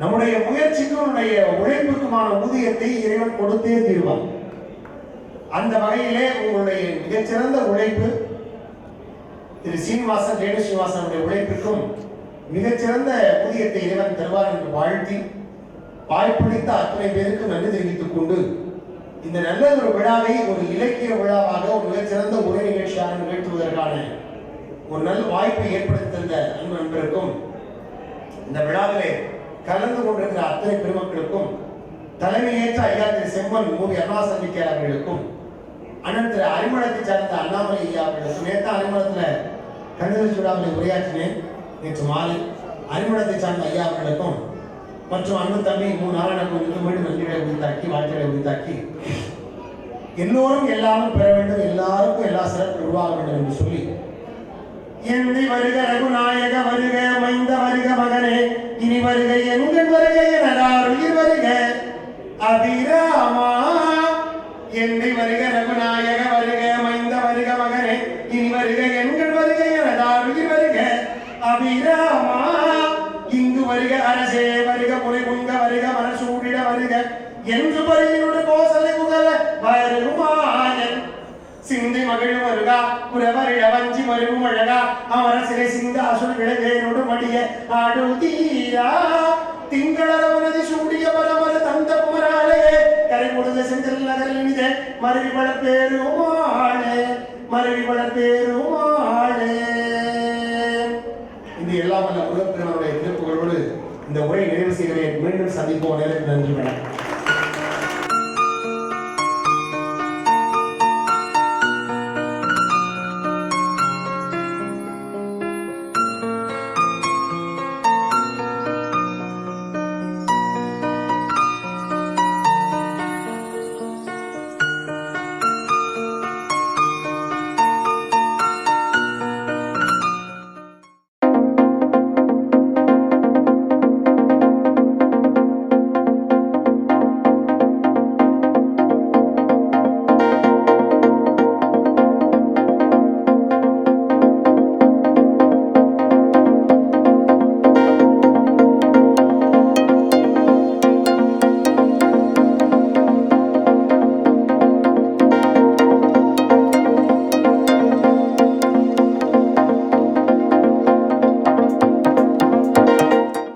Speaker 5: நம்முடைய முயற்சிக்கும் நம்முடைய உழைப்புக்குமான ஊதியத்தை இறைவன் கொடுத்தே தீர்வான். அந்த வகையிலே உங்களுடைய மிகச்சிறந்த உழைப்பு திரு சீனிவாசன் ரேணு சீனிவாசனுடைய உழைப்புக்கும் மிகச்சிறந்த ஊதியத்தை இறைவன் தருவார் என்று வாழ்த்தி, வாய்ப்பளித்த அத்தனை பேருக்கு நன்றி தெரிவித்துக் கொண்டு, இந்த நல்ல ஒரு விழாவை ஒரு இலக்கிய விழாவாக, ஒரு மிகச்சிறந்த உரை நிகழ்ச்சியாக நிகழ்த்துவதற்கான ஒரு நல்ல வாய்ப்பை ஏற்படுத்தி தந்த அன்பு நண்பருக்கும், இந்த விழாவிலே கலந்து கொண்டிருக்கிற அத்தனை பெருமக்களுக்கும், தலைமையேற்ற ஐயா திரு செம்மன் மூவி அருணாசந்திக்கார் அவர்களுக்கும், அண்ணன் திரு அறிமுகத்தை சார்ந்த அண்ணாமலை ஐயா அவர்களுக்கும், நேற்று அறிமுகத்தில் கண்ணூர் விழாவில் உரையாற்றினேன். நேற்று மாலை அறிமுகத்தை சார்ந்த ஐயா அவர்களுக்கும் மற்றும் அன்பு தம்பி நாராயணனுக்கு மீண்டும் நன்றிகளை உரித்தாக்கி, வாழ்க்கையை உரித்தாக்கி, எல்லோரும் எல்லாரும் பெற வேண்டும், எல்லாருக்கும் எல்லா சிறப்பு உருவாக வேண்டும் என்று சொல்லி, எந்தி வருக ரகுநாயக வருக, மைந்த வருக மகனே, இனி வருக எங்கள் வருக எனதார் உயிர் வருக, அபிராமா என்னை வருக ரகுநாயக வருக மைந்த வருக மகனே இனி வருக எண்கள் வருக எனதாருகி வருக அபிராமா இங்கு வருக அரசே வருக முறைகுங்க வருக மனசூடிட வருக என்று பரியினுடைய கோசலை புகழ வருமாயன் சிந்தி மகிழ் வருகா குரவரிட வஞ்சி மருகும் அழகா அமர சிறை சிங்க அசுல் விளவேனோடு மடிய ஆடு தீரா திங்களரவனதி சூடிய பரமர தந்த குமராலே கரை கொடுத செந்தில் நகரினிதே மருவி வளர்ப்பேருமாளே இது எல்லாம் அல்ல முருகப்பெருமானுடைய திருப்புகளோடு இந்த உரை நிறைவு செய்கிறேன். மீண்டும் சந்திப்போம். நன்றி.